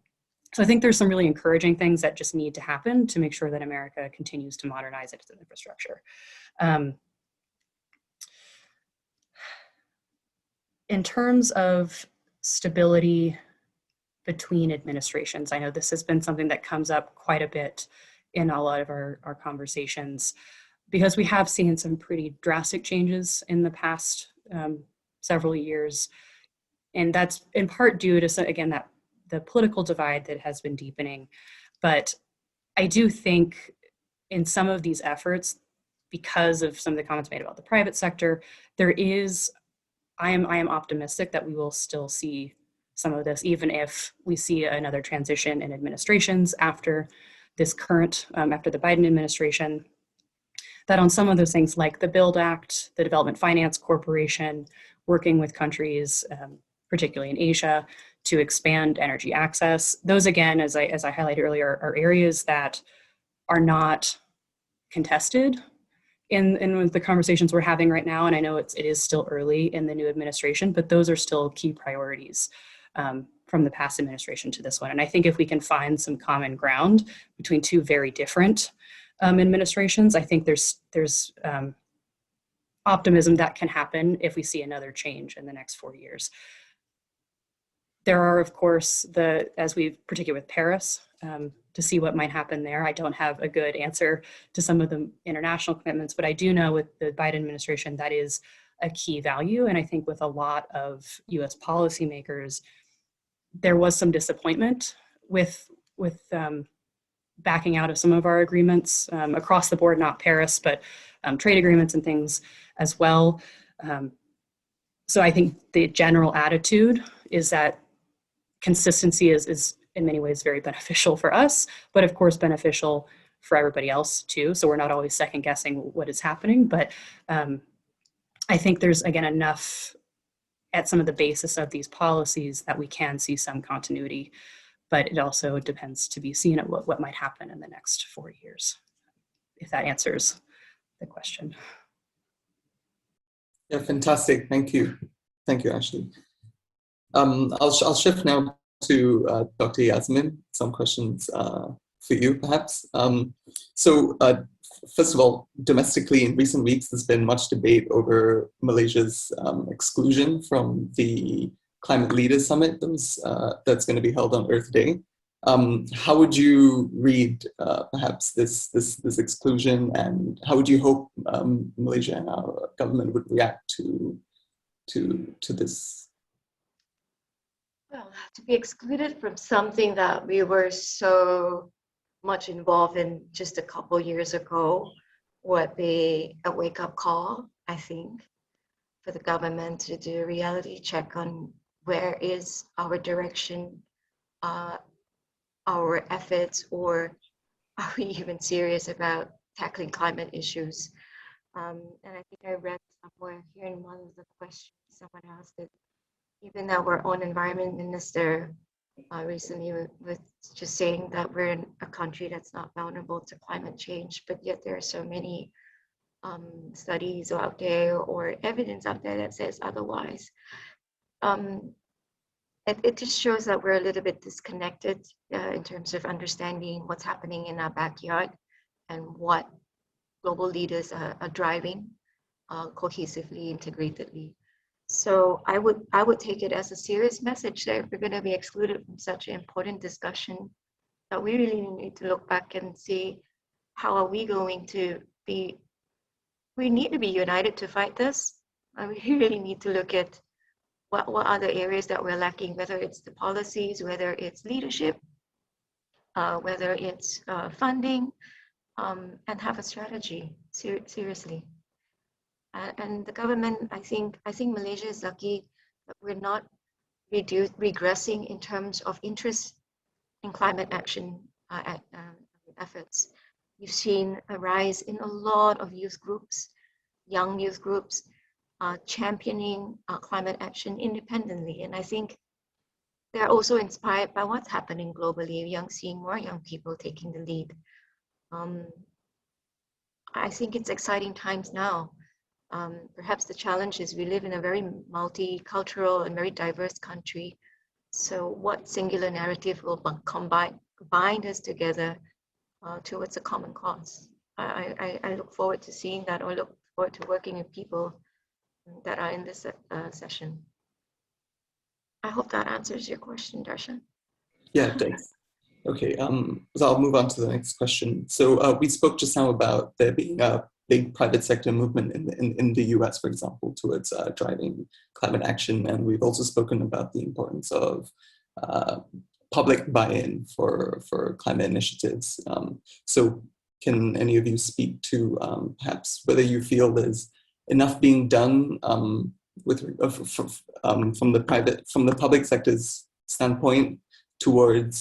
So I think there's some really encouraging things that just need to happen to make sure that America continues to modernize its infrastructure. In terms of stability between administrations, I know this has been something that comes up quite a bit in a lot of our conversations, because we have seen some pretty drastic changes in the past several years. And that's in part due to, again, that the political divide that has been deepening. But I do think in some of these efforts, because of some of the comments made about the private sector, I am optimistic that we will still see some of this, even if we see another transition in administrations after this after the Biden administration, that on some of those things like the BUILD Act, the Development Finance Corporation, working with countries, particularly in Asia, to expand energy access. Those, again, as I highlighted earlier, are areas that are not contested in the conversations we're having right now. And I know it is still early in the new administration, but those are still key priorities from the past administration to this one. And I think if we can find some common ground between two very different administrations, I think there's optimism that can happen if we see another change in the next 4 years. There are, of course, particularly with Paris, to see what might happen there. I don't have a good answer to some of the international commitments, but I do know with the Biden administration, that is a key value. And I think with a lot of US policymakers, there was some disappointment with backing out of some of our agreements across the board, not Paris, but trade agreements and things as well. So I think the general attitude is that consistency is in many ways very beneficial for us, but of course beneficial for everybody else too. So we're not always second guessing what is happening, but I think there's, again, enough at some of the basis of these policies that we can see some continuity, but it also depends to be seen at what might happen in the next 4 years, if that answers the question. Yeah, fantastic. Thank you. Thank you, Ashley. I'll shift now to Dr. Yasmin. Some questions for you, perhaps. First of all, domestically, in recent weeks, there's been much debate over Malaysia's exclusion from the Climate Leaders Summit that's going to be held on Earth Day. How would you read perhaps this exclusion, and how would you hope Malaysia and our government would react to this? Well, to be excluded from something that we were so much involved in just a couple years ago would be a wake-up call, I think, for the government to do a reality check on where is our direction, our efforts, or are we even serious about tackling climate issues? And I think I read somewhere here in one of the questions, someone asked it, even our own environment minister recently was just saying that we're in a country that's not vulnerable to climate change, but yet there are so many studies out there or evidence out there that says otherwise. It just shows that we're a little bit disconnected in terms of understanding what's happening in our backyard and what global leaders are driving cohesively, integratedly. So I would take it as a serious message that if we're going to be excluded from such an important discussion, that we really need to look back and see how are we going to be. We need to be united to fight this. We really need to look at what are the areas that we're lacking, whether it's the policies, whether it's leadership, whether it's funding, and have a strategy, seriously. And the government, I think Malaysia is lucky that we're not regressing in terms of interest in climate action efforts. You've seen a rise in a lot of youth groups, young youth groups, championing climate action independently. And I think they're also inspired by what's happening globally, seeing more young people taking the lead. I think it's exciting times now. Perhaps the challenge is we live in a very multicultural and very diverse country. So what singular narrative will bind us together towards a common cause? I look forward to seeing that, or look forward to working with people that are in this session. I hope that answers your question, Darshan. Yeah, thanks. Okay, so I'll move on to the next question. So we spoke just now about there being a big private sector movement in the US, for example, towards driving climate action. And we've also spoken about the importance of public buy-in for climate initiatives. So can any of you speak to perhaps whether you feel there's enough being done from the public sector's standpoint towards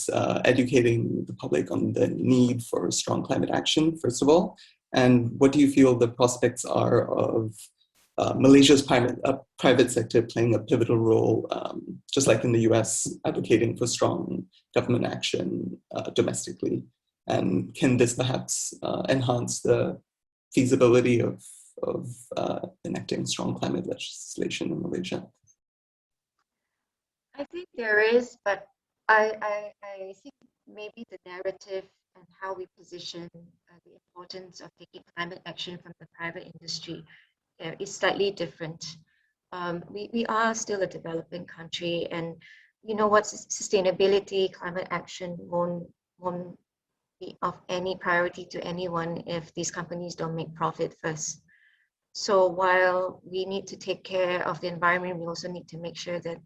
educating the public on the need for strong climate action, first of all? And what do you feel the prospects are of Malaysia's private sector playing a pivotal role, just like in the US, advocating for strong government action domestically? And can this perhaps enhance the feasibility of enacting strong climate legislation in Malaysia? I think there is, but I think maybe the narrative and how we position the importance of taking climate action from the private industry is slightly different. We are still a developing country, and you know what, sustainability, climate action won't be of any priority to anyone if these companies don't make profit first. So while we need to take care of the environment, we also need to make sure that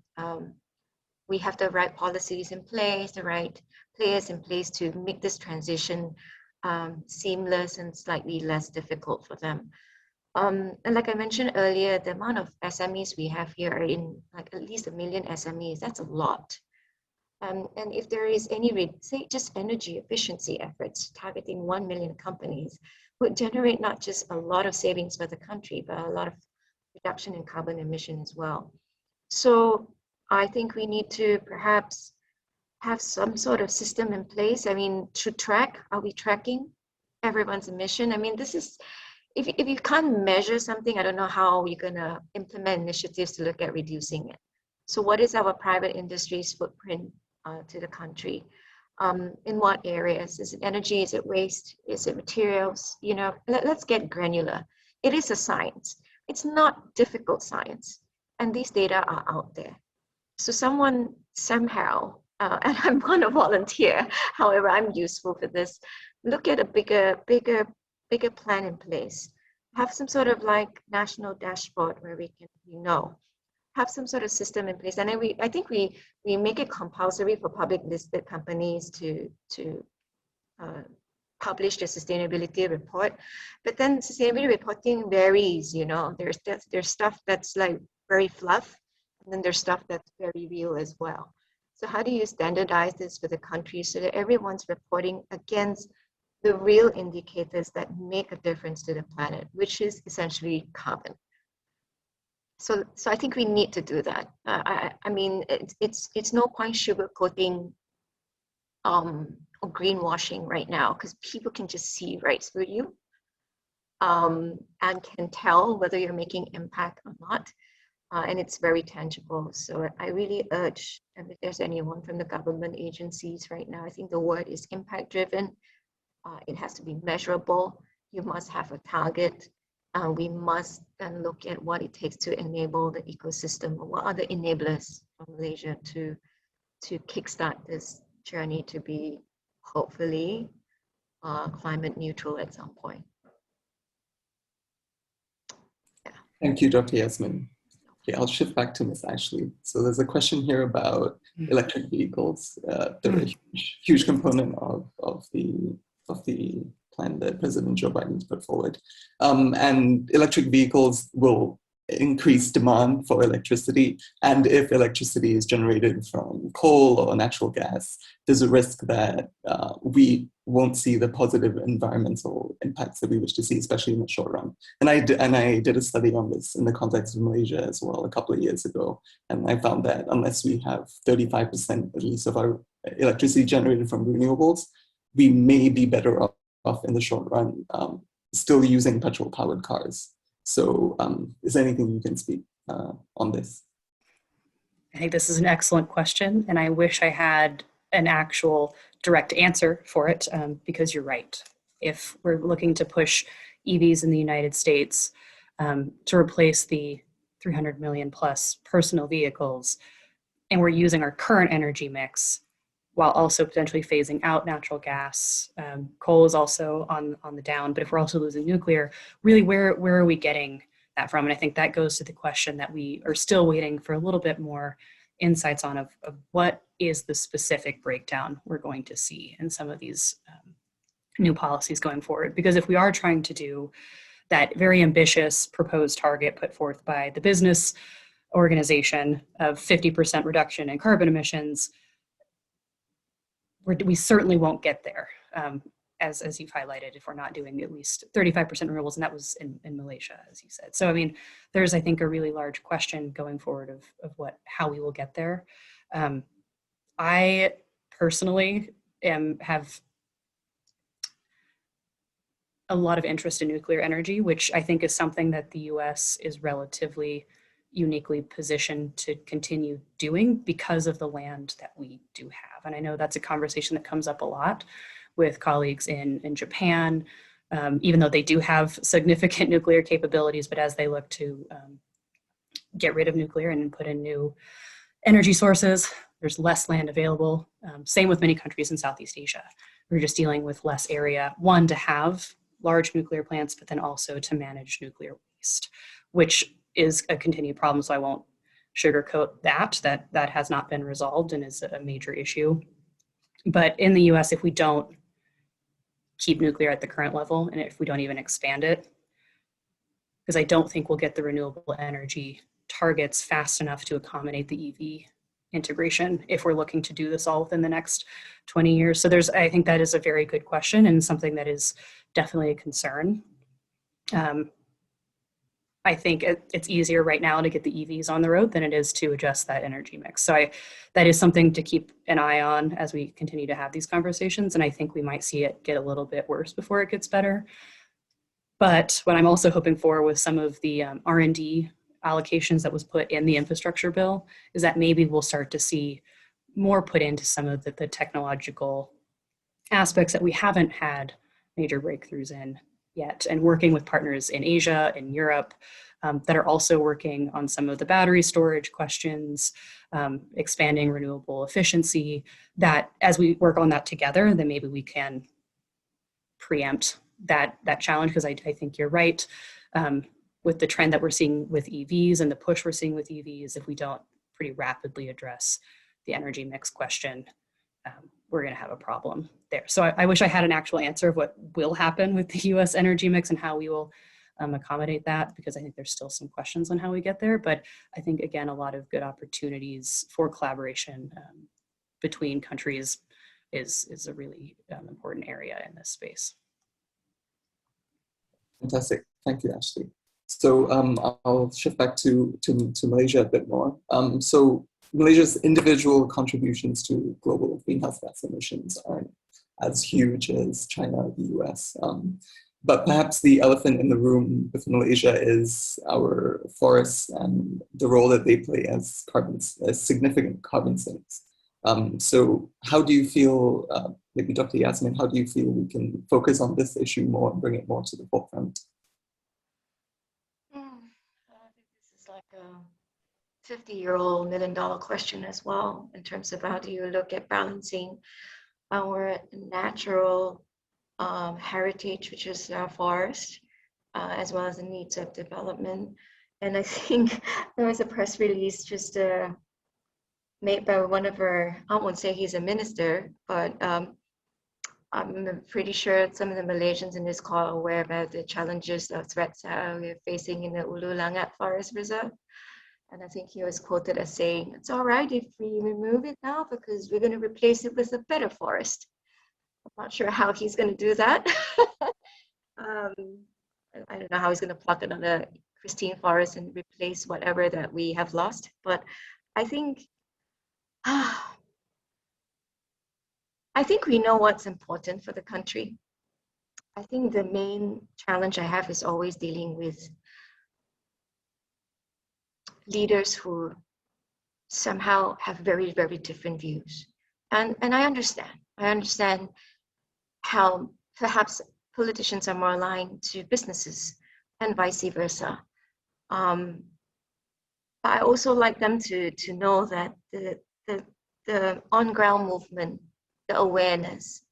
we have the right policies in place, the right players in place to make this transition seamless and slightly less difficult for them. And like I mentioned earlier, the amount of SMEs we have here are in like at least 1 million SMEs. That's a lot. And if there is any, say just energy efficiency efforts targeting 1 million companies, would generate not just a lot of savings for the country, but a lot of reduction in carbon emission as well. So I think we need to perhaps have some sort of system in place. I mean, to track, are we tracking everyone's emission? I mean, this is, if you can't measure something, I don't know how you're gonna implement initiatives to look at reducing it. So what is our private industry's footprint to the country? In what areas? Is it energy? Is it waste? Is it materials? You know, let's get granular. It is a science. It's not difficult science. And these data are out there. So someone somehow, and I'm going to volunteer, however I'm useful for this, look at a bigger plan in place. Have some sort of like national dashboard where we can, have some sort of system in place. And then I think we make it compulsory for public listed companies to publish their sustainability report. But then sustainability reporting varies, there's stuff that's like very fluff, and then there's stuff that's very real as well. So how do you standardize this for the country so that everyone's reporting against the real indicators that make a difference to the planet, which is essentially carbon? So I think we need to do that. I mean, it's no point sugarcoating or greenwashing right now, because people can just see right through you and can tell whether you're making impact or not. And it's very tangible. So I really urge, and if there's anyone from the government agencies right now, I think the word is impact driven. It has to be measurable. You must have a target. We must then look at what it takes to enable the ecosystem, or what are the enablers for Malaysia to kickstart this journey to be hopefully climate neutral at some point. Yeah. Thank you, Dr. Yasmin. Okay, I'll shift back to Ms. Ashley. So there's a question here about electric vehicles. They're a huge component of the plan that President Joe Biden's put forward. And electric vehicles will increase demand for electricity. And if electricity is generated from coal or natural gas, there's a risk that we won't see the positive environmental impacts that we wish to see, especially in the short run. And I did a study on this in the context of Malaysia as well a couple of years ago. And I found that unless we have 35% at least of our electricity generated from renewables, we may be better off in the short run, still using petrol-powered cars. So is there anything you can speak on this? I think this is an excellent question, and I wish I had an actual direct answer for it, because you're right. If we're looking to push EVs in the United States to replace the 300 million plus personal vehicles, and we're using our current energy mix while also potentially phasing out natural gas, coal is also on the down, but if we're also losing nuclear, really where are we getting that from? And I think that goes to the question that we are still waiting for a little bit more insights on of what is the specific breakdown we're going to see in some of these new policies going forward. Because if we are trying to do that very ambitious proposed target put forth by the business organization of 50% reduction in carbon emissions, we certainly won't get there, as you've highlighted, if we're not doing at least 35% renewables, and that was in Malaysia, as you said. So, I mean, there's, I think, a really large question going forward of how we will get there. I personally have a lot of interest in nuclear energy, which I think is something that the US is relatively uniquely positioned to continue doing because of the land that we do have. And I know that's a conversation that comes up a lot with colleagues in Japan, even though they do have significant nuclear capabilities, but as they look to get rid of nuclear and put in new energy sources, there's less land available. Same with many countries in Southeast Asia. We're just dealing with less area, one, to have large nuclear plants, but then also to manage nuclear waste, which is a continued problem. So I won't sugarcoat that has not been resolved and is a major issue. But in the US, if we don't keep nuclear at the current level, and if we don't even expand it, because I don't think we'll get the renewable energy targets fast enough to accommodate the EV integration if we're looking to do this all within the next 20 years. So I think that is a very good question and something that is definitely a concern. I think it's easier right now to get the EVs on the road than it is to adjust that energy mix. So that is something to keep an eye on as we continue to have these conversations. And I think we might see it get a little bit worse before it gets better. But what I'm also hoping for with some of the R&D allocations that was put in the infrastructure bill is that maybe we'll start to see more put into some of the technological aspects that we haven't had major breakthroughs in yet, and working with partners in Asia and Europe that are also working on some of the battery storage questions, expanding renewable efficiency, that as we work on that together, then maybe we can preempt that challenge, because I think you're right. With the trend that we're seeing with EVs and the push we're seeing with EVs, if we don't pretty rapidly address the energy mix question, we're going to have a problem there. So I wish I had an actual answer of what will happen with the US energy mix and how we will accommodate that, because I think there's still some questions on how we get there. But I think, again, a lot of good opportunities for collaboration between countries is a really important area in this space. Fantastic. Thank you, Ashley. So I'll shift back to Malaysia a bit more. So Malaysia's individual contributions to global greenhouse gas emissions aren't as huge as China, the US. But perhaps the elephant in the room with Malaysia is our forests and the role that they play as significant carbon sinks. So how do you feel, maybe Dr. Yasmin, how do you feel we can focus on this issue more and bring it more to the forefront? I think this is like a 50-year-old million-dollar question as well, in terms of how do you look at balancing our natural heritage, which is our forest, as well as the needs of development. And I think there was a press release just made by one of our, I won't say he's a minister, but I'm pretty sure some of the Malaysians in this call are aware about the challenges or threats that we're facing in the Ulu Langat Forest Reserve. And I think he was quoted as saying, it's all right if we remove it now because we're going to replace it with a better forest. I'm not sure how he's going to do that. I don't know how he's going to pluck another pristine forest and replace whatever that we have lost. But I think we know what's important for the country. I think the main challenge I have is always dealing with leaders who somehow have very, very different views. And I understand how perhaps politicians are more aligned to businesses and vice versa. But I also like them to know that the on-ground movement, the awareness,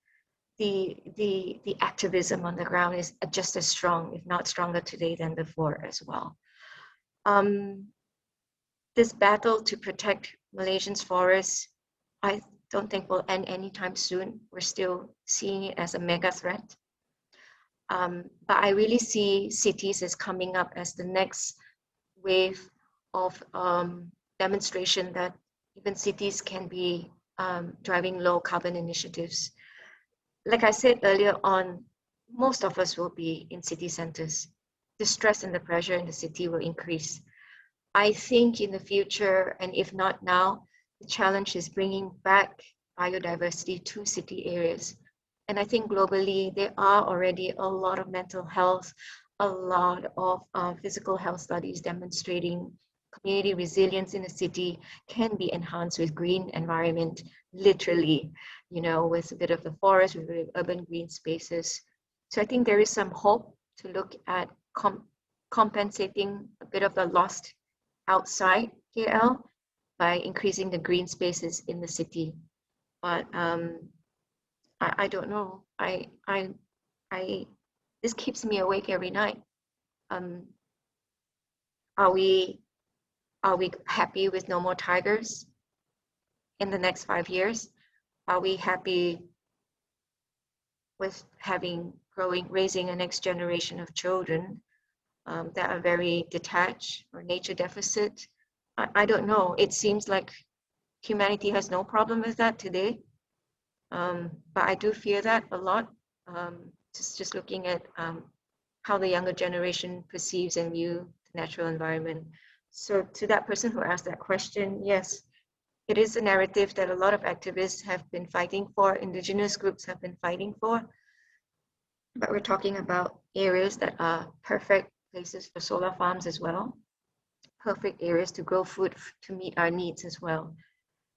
the activism on the ground is just as strong, if not stronger today than before as well. This battle to protect Malaysians' forests, don't think will end anytime soon. We're still seeing it as a mega threat. But I really see cities as coming up as the next wave of demonstration that even cities can be driving low carbon initiatives. Like I said earlier on, most of us will be in city centers. The stress and the pressure in the city will increase. I think in the future, and if not now, the challenge is bringing back biodiversity to city areas. And I think globally, there are already a lot of mental health, a lot of physical health studies demonstrating community resilience in a city can be enhanced with green environment, literally, you know, with a bit of the forest, with urban green spaces. So I think there is some hope to look at compensating a bit of the lost outside KL by increasing the green spaces in the city. But I don't know. This keeps me awake every night. Are we happy with no more tigers in the next 5 years? Are we happy with raising a next generation of children that are very detached or nature deficit? I don't know. It seems like humanity has no problem with that today. But I do fear that a lot. Just looking at how the younger generation perceives and view the natural environment. So to that person who asked that question, yes, it is a narrative that a lot of activists have been fighting for, indigenous groups have been fighting for. But we're talking about areas that are perfect places for solar farms as well, perfect areas to grow food to meet our needs as well.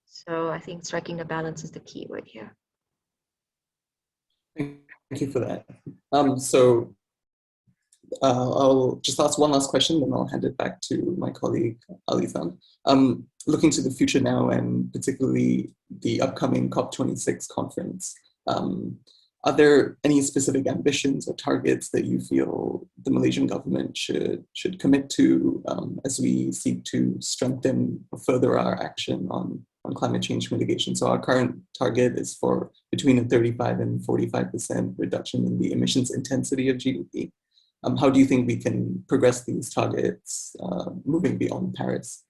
So I think striking the balance is the key word here. Thank you for that. I'll just ask one last question, then I'll hand it back to my colleague, Alizan. Looking to the future now, and particularly the upcoming COP26 conference, are there any specific ambitions or targets that you feel the Malaysian government should commit to as we seek to strengthen or further our action on climate change mitigation? So our current target is for between a 35 and 45% reduction in the emissions intensity of GDP. How do you think we can progress these targets moving beyond Paris?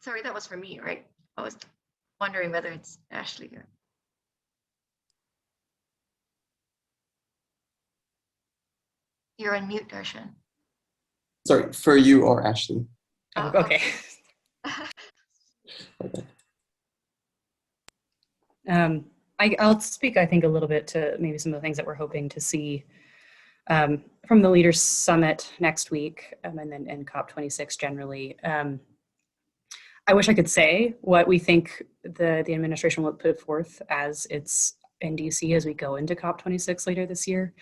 Sorry, that was for me, right? I was wondering whether it's Ashley here. You're on mute, Darshan. Sorry, for you or Ashley? Oh, okay. Okay. I'll speak, I think, a little bit to maybe some of the things that we're hoping to see from the Leaders Summit next week, and then in COP26 generally. I wish I could say what we think the administration will put forth as its NDC as we go into COP26 later this year.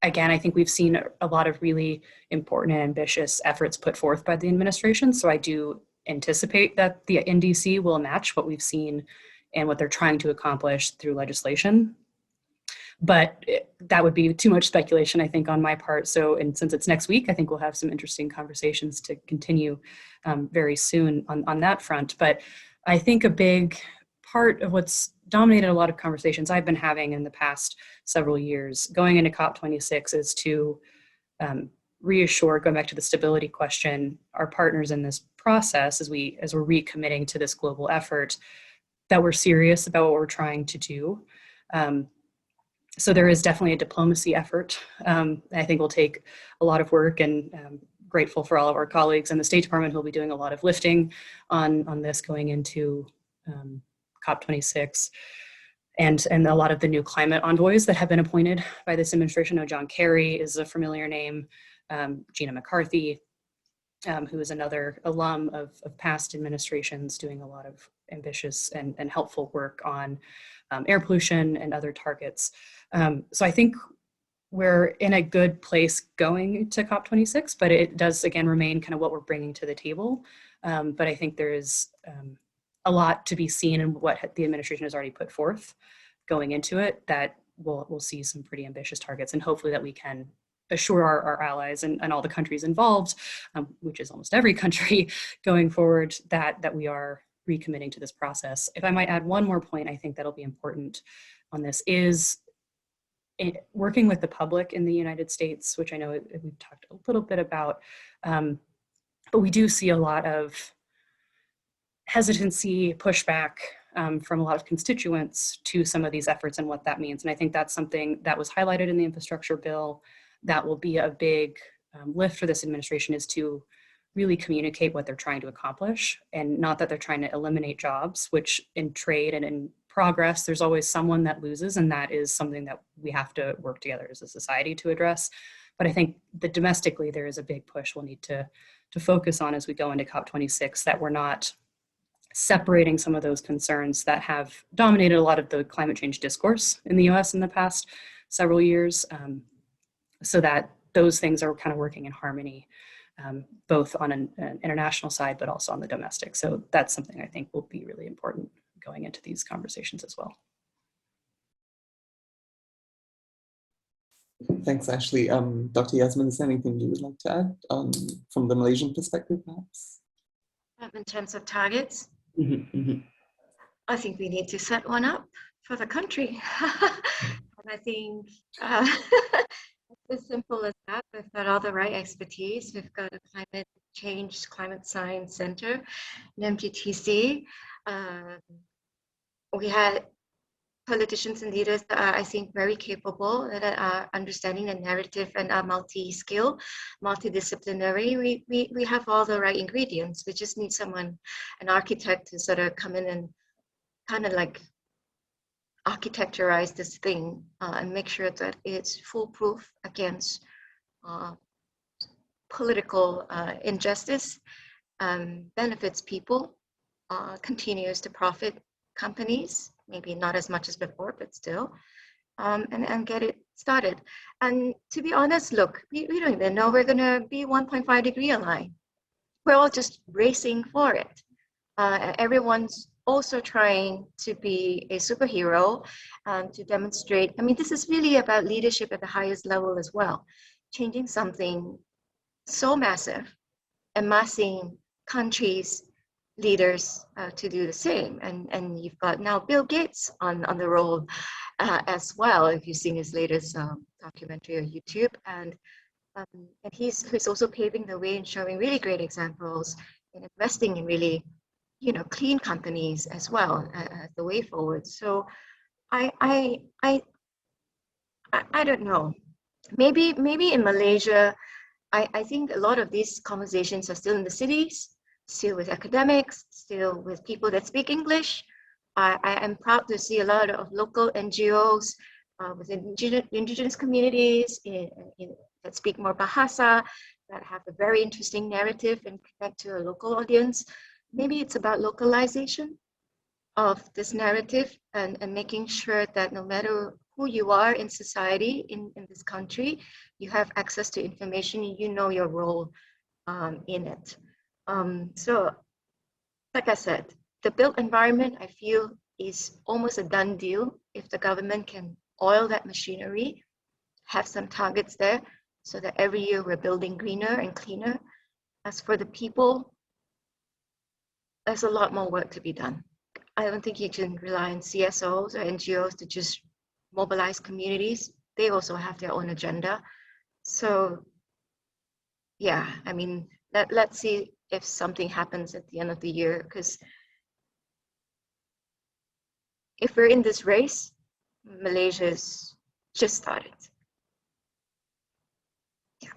Again, I think we've seen a lot of really important and ambitious efforts put forth by the administration. So I do anticipate that the NDC will match what we've seen and what they're trying to accomplish through legislation. But that would be too much speculation, I think, on my part. So, and since it's next week, I think we'll have some interesting conversations to continue very soon on that front. But I think a big part of what's dominated a lot of conversations I've been having in the past several years going into COP26 is to reassure, going back to the stability question, our partners in this process as we're recommitting to this global effort, that we're serious about what we're trying to do. So there is definitely a diplomacy effort. I think will take a lot of work, and grateful for all of our colleagues in the State Department who will be doing a lot of lifting on this going into COP26. And a lot of the new climate envoys that have been appointed by this administration. John Kerry is a familiar name, Gina McCarthy, who is another alum of past administrations doing a lot of ambitious and helpful work on air pollution and other targets. So I think we're in a good place going to COP26, but it does, again, remain kind of what we're bringing to the table. But I think there is a lot to be seen in what the administration has already put forth going into it, that we'll see some pretty ambitious targets, and hopefully that we can assure our allies and all the countries involved, which is almost every country going forward, that we are recommitting to this process. If I might add one more point, I think that'll be important on this is working with the public in the United States, which I know we've talked a little bit about, but we do see a lot of hesitancy, pushback from a lot of constituents to some of these efforts and what that means. And I think that's something that was highlighted in the infrastructure bill that will be a big lift for this administration, is to really communicate what they're trying to accomplish, and not that they're trying to eliminate jobs, which in trade and in progress, there's always someone that loses, and that is something that we have to work together as a society to address. But I think that domestically, there is a big push we'll need to focus on as we go into COP26, that we're not separating some of those concerns that have dominated a lot of the climate change discourse in the US in the past several years, so that those things are kind of working in harmony, both on an international side, but also on the domestic. So that's something I think will be really important going into these conversations as well. Thanks, Ashley. Dr. Yasmin, is there anything you would like to add from the Malaysian perspective, perhaps? In terms of targets, Mm-hmm. I think we need to set one up for the country. And I think it's as simple as that. We've got all the right expertise. We've got a climate change, climate science center, an MGTC. We had politicians and leaders that are, I think, very capable, that are understanding the narrative and are multi-skill, multidisciplinary. We have all the right ingredients. We just need someone, an architect, to sort of come in and kind of like architecturize this thing and make sure that it's foolproof against political injustice, benefits people, continues to profit companies, maybe not as much as before, but still, and get it started. And to be honest, look, we don't even know we're going to be 1.5 degree aligned. We're all just racing for it. Everyone's also trying to be a superhero, to demonstrate. I mean, this is really about leadership at the highest level as well. Changing something so massive, amassing countries, leaders to do the same. And you've got now Bill Gates on the roll as well, if you've seen his latest documentary on YouTube. And he's also paving the way and showing really great examples in investing in really, clean companies as well as the way forward. So I don't know. Maybe in Malaysia, I think a lot of these conversations are still in the cities, still with academics, still with people that speak English. I am proud to see a lot of local NGOs with indigenous communities that speak more Bahasa, that have a very interesting narrative and connect to a local audience. Maybe it's about localization of this narrative and making sure that no matter who you are in society, in this country, you have access to information, you know your role in it. So, like I said, the built environment, I feel, is almost a done deal if the government can oil that machinery, have some targets there, so that every year we're building greener and cleaner. As for the people, there's a lot more work to be done. I don't think you can rely on CSOs or NGOs to just mobilize communities. They also have their own agenda. So, yeah, I mean, let's see if something happens at the end of the year, because if we're in this race, Malaysia's just started. Yeah.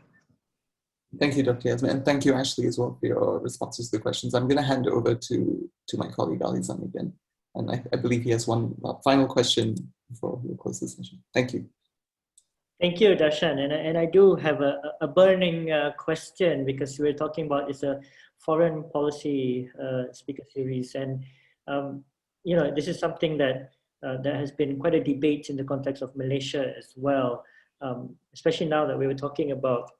Thank you, Dr. Yasmin, and thank you, Ashley, as well, for your responses to the questions. I'm going to hand over to my colleague, Alizan, again. And I believe he has one final question before we close the session. Thank you. Thank you, Darshan. And I do have a burning question, because we're talking about it's a foreign policy speaker series. And, this is something that there has been quite a debate in the context of Malaysia as well, especially now that we were talking about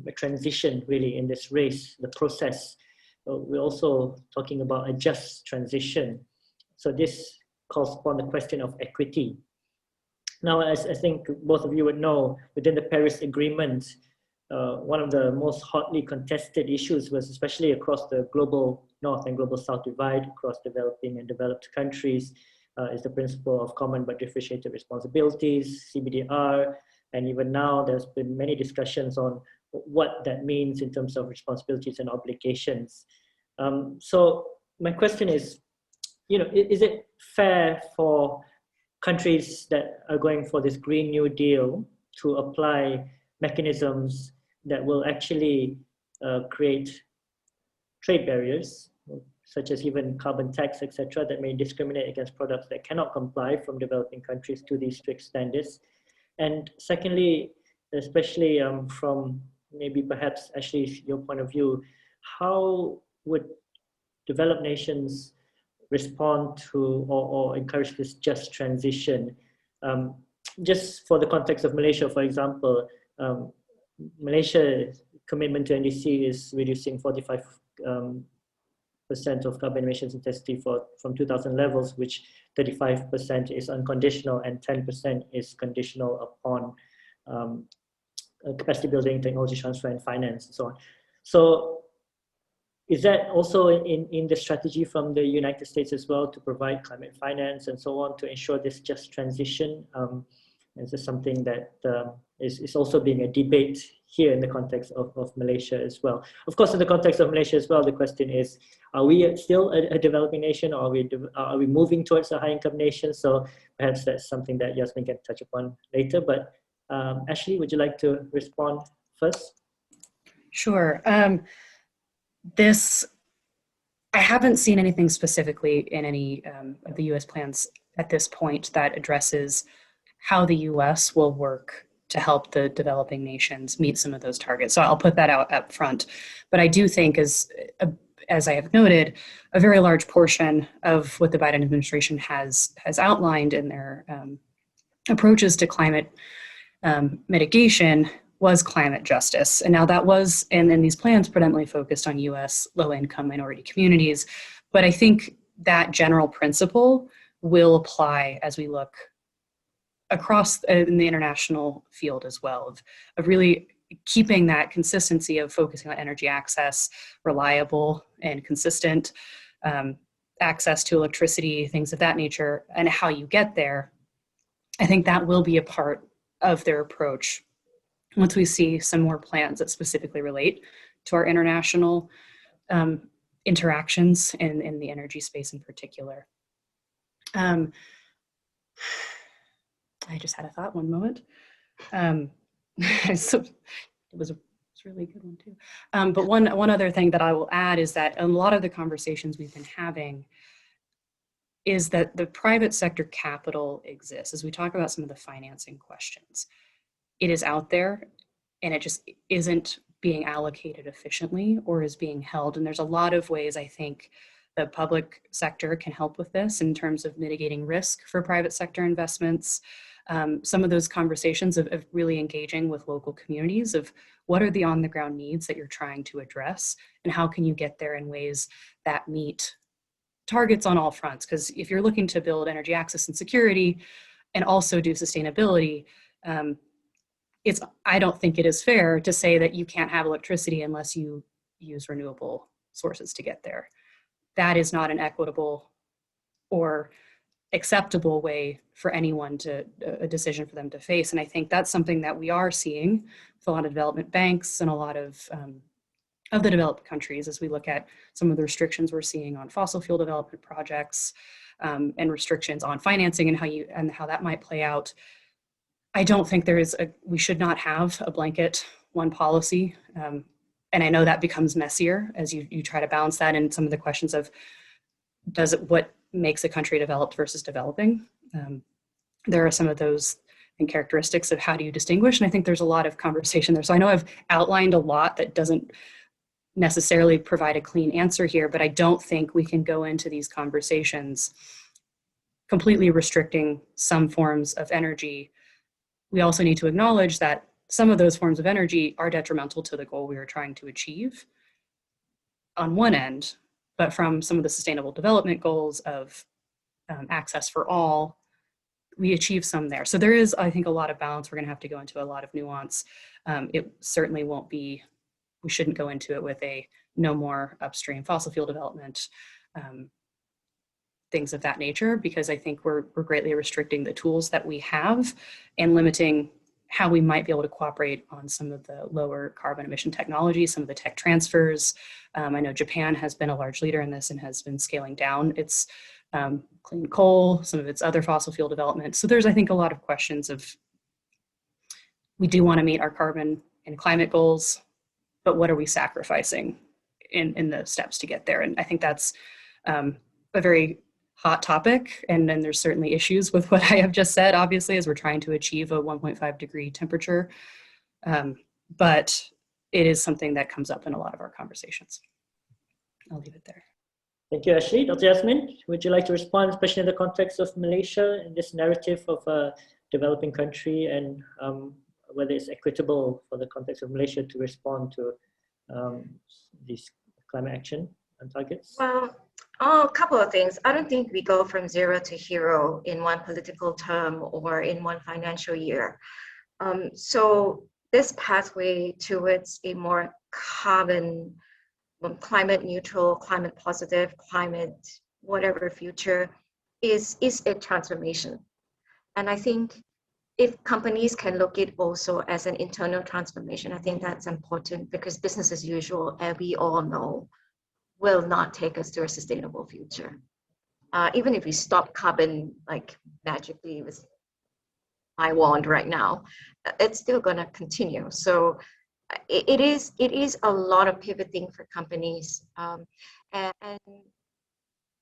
a transition really in this race, the process we're also talking about a just transition. So this calls upon the question of equity. Now, as I think both of you would know, within the Paris Agreement, one of the most hotly contested issues was, especially across the global north and global south divide, across developing and developed countries, is the principle of common but differentiated responsibilities, CBDR, and even now there's been many discussions on what that means in terms of responsibilities and obligations. So my question is, is it fair for countries that are going for this Green New Deal to apply mechanisms that will actually create trade barriers, such as even carbon tax, etc., that may discriminate against products that cannot comply from developing countries to these strict standards? And secondly, especially from maybe perhaps Ashley, your point of view, how would developed nations respond to or encourage this just transition? Just for the context of Malaysia, for example, Malaysia's commitment to NDC is reducing 45% of carbon emissions intensity from 2000 levels, which 35% is unconditional and 10% is conditional upon capacity building, technology transfer, and finance, and so on. So is that also in the strategy from the United States as well, to provide climate finance and so on to ensure this just transition? Is this something that is also being a debate here in the context of Malaysia as well? Of course, in the context of Malaysia as well, the question is, are we still a developing nation, or are we moving towards a high-income nation? So perhaps that's something that Yasmin can touch upon later. But Ashley, would you like to respond first? Sure. I haven't seen anything specifically in any of the US plans at this point that addresses how the US will work to help the developing nations meet some of those targets. So I'll put that out up front. But I do think, as I have noted, a very large portion of what the Biden administration has outlined in their approaches to climate mitigation was climate justice. And now that was, and these plans predominantly focused on US low-income minority communities. But I think that general principle will apply as we look across in the international field as well, of really keeping that consistency of focusing on energy access, reliable and consistent access to electricity, things of that nature, and how you get there. I think that will be a part of their approach once we see some more plans that specifically relate to our international interactions in the energy space in particular. I just had a thought, one moment. So it was a really good one too. But one other thing that I will add is that a lot of the conversations we've been having is that the private sector capital exists. As we talk about some of the financing questions, it is out there and it just isn't being allocated efficiently or is being held. And there's a lot of ways I think the public sector can help with this in terms of mitigating risk for private sector investments. Some of those conversations of really engaging with local communities of what are the on-the-ground needs that you're trying to address and how can you get there in ways that meet targets on all fronts. Because if you're looking to build energy access and security and also do sustainability, I don't think it is fair to say that you can't have electricity unless you use renewable sources to get there. That is not an equitable or acceptable way for anyone a decision for them to face. And I think that's something that we are seeing with a lot of development banks and a lot of the developed countries as we look at some of the restrictions we're seeing on fossil fuel development projects and restrictions on financing and how that might play out. I don't think we should not have a blanket one policy. And I know that becomes messier as you try to balance that in some of the questions of what makes a country developed versus developing. There are some of those characteristics of how do you distinguish, and I think there's a lot of conversation there. So I know I've outlined a lot that doesn't necessarily provide a clean answer here, but I don't think we can go into these conversations completely restricting some forms of energy. We also need to acknowledge that some of those forms of energy are detrimental to the goal we are trying to achieve. on one end, but from some of the sustainable development goals of access for all, we achieve some there. So there is, I think, a lot of balance. We're going to have to go into a lot of nuance. It certainly won't be, we shouldn't go into it with a no more upstream fossil fuel development, things of that nature, because I think we're greatly restricting the tools that we have and limiting how we might be able to cooperate on some of the lower carbon emission technologies, some of the tech transfers. I know Japan has been a large leader in this and has been scaling down its clean coal, some of its other fossil fuel development. So there's, I think, a lot of questions of, we do want to meet our carbon and climate goals, but what are we sacrificing in the steps to get there? And I think that's a very hot topic. And then there's certainly issues with what I have just said, obviously, as we're trying to achieve a 1.5 degree temperature. But it is something that comes up in a lot of our conversations. I'll leave it there. Thank you, Ashley. Dr. Yasmin, would you like to respond, especially in the context of Malaysia and this narrative of a developing country, and whether it's equitable for the context of Malaysia to respond to these climate action and targets? Well, a couple of things. I don't think we go from zero to hero in one political term or in one financial year. So this pathway towards a more climate neutral, climate positive, climate whatever future is a transformation. And I think if companies can look at it also as an internal transformation, I think that's important, because business as usual, and we all know, will not take us to a sustainable future. Even if we stop carbon like magically with my wand right now, it's still going to continue. So it is a lot of pivoting for companies, and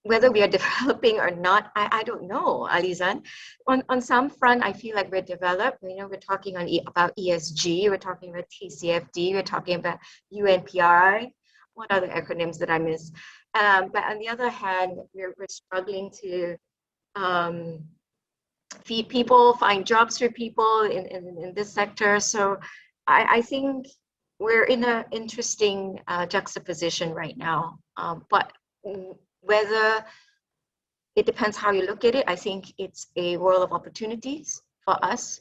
whether we are developing or not, I don't know, Alizan. On some front, I feel like we're developed. You know, we're talking about ESG, we're talking about TCFD, we're talking about UNPRI. What other acronyms did I miss? But on the other hand, we're struggling to feed people, find jobs for people in this sector. So I think we're in an interesting juxtaposition right now. But whether it depends how you look at it, I think it's a world of opportunities for us.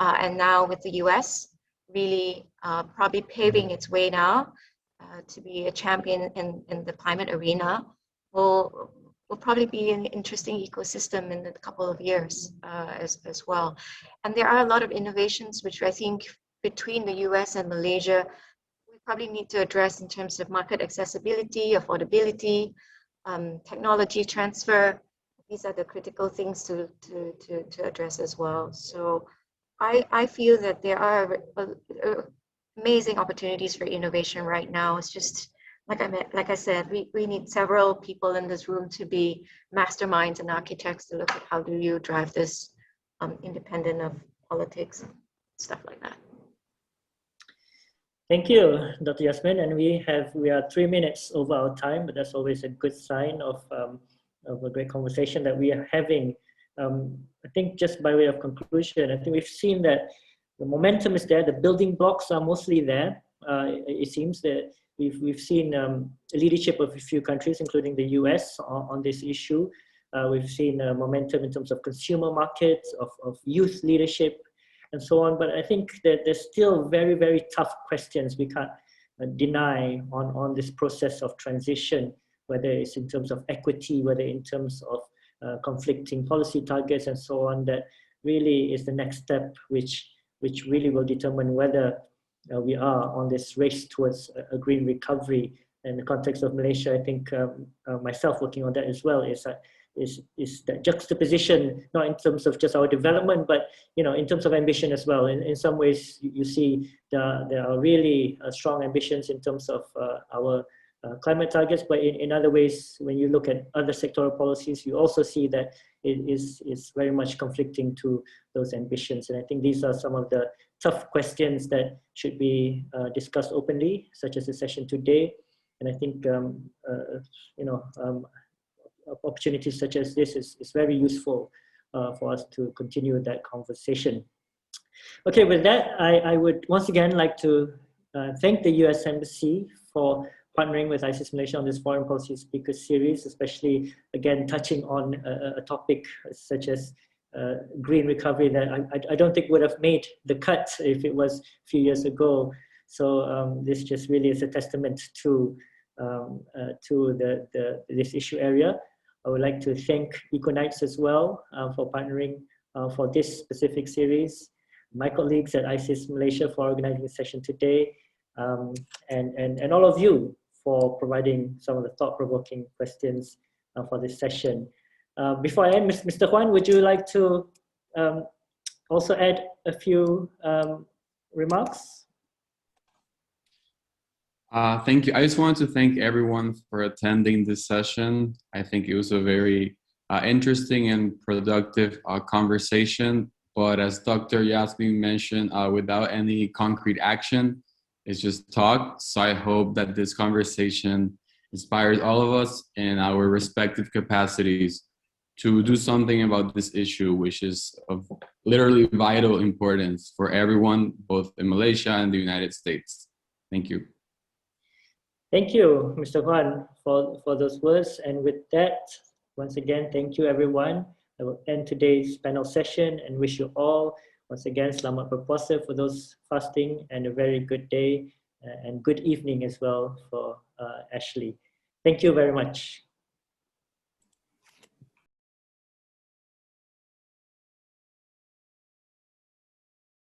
And now with the US really probably paving its way now to be a champion in the climate arena, will probably be an interesting ecosystem in a couple of years as well. And there are a lot of innovations which I think between the US and Malaysia, we probably need to address in terms of market accessibility, affordability, technology transfer. These are the critical things to address as well. So I feel that there are amazing opportunities for innovation right now. It's just, like I said, we need several people in this room to be masterminds and architects to look at how do you drive this independent of politics and stuff like that. Thank you, Dr. Yasmin. And we are 3 minutes over our time, but that's always a good sign of a great conversation that we are having. I think just by way of conclusion, I think we've seen that the momentum is there, the building blocks are mostly there. It seems that we've seen leadership of a few countries, including the US, on this issue. We've seen momentum in terms of consumer markets, of youth leadership, and so on. But I think that there's still very, very tough questions we can't deny on this process of transition, whether it's in terms of equity, whether in terms of conflicting policy targets and so on. That really is the next step, which really will determine whether we are on this race towards a green recovery. In the context of Malaysia, I think myself working on that as well is that juxtaposition, not in terms of just our development, but in terms of ambition as well. In some ways, you see there are really strong ambitions in terms of our climate targets, but in other ways, when you look at other sectoral policies, you also see that it is very much conflicting to those ambitions. And I think these are some of the tough questions that should be discussed openly, such as the session today. And I think opportunities such as this is very useful for us to continue that conversation. Okay, with that, I would once again like to thank the US Embassy for partnering with ISIS Malaysia on this foreign policy speaker series, especially again touching on a topic such as green recovery that I don't think would have made the cut if it was a few years ago. So this just really is a testament to this issue area. I would like to thank Econites as well for partnering for this specific series, my colleagues at ISIS Malaysia for organizing the session today, and all of you for providing some of the thought-provoking questions for this session. Before I end, Mr. Juan, would you like to also add a few remarks? Thank you. I just wanted to thank everyone for attending this session. I think it was a very interesting and productive conversation. But as Dr. Yasmin mentioned, without any concrete action, it's just talk. So I hope that this conversation inspires all of us in our respective capacities to do something about this issue, which is of literally vital importance for everyone, both in Malaysia and the United States. Thank you. Thank you, Mr. Juan, for those words. And with that, once again, thank you, everyone. I will end today's panel session and wish you all, once again, selamat berpuasa for those fasting, and a very good day and good evening as well for Ashley. Thank you very much.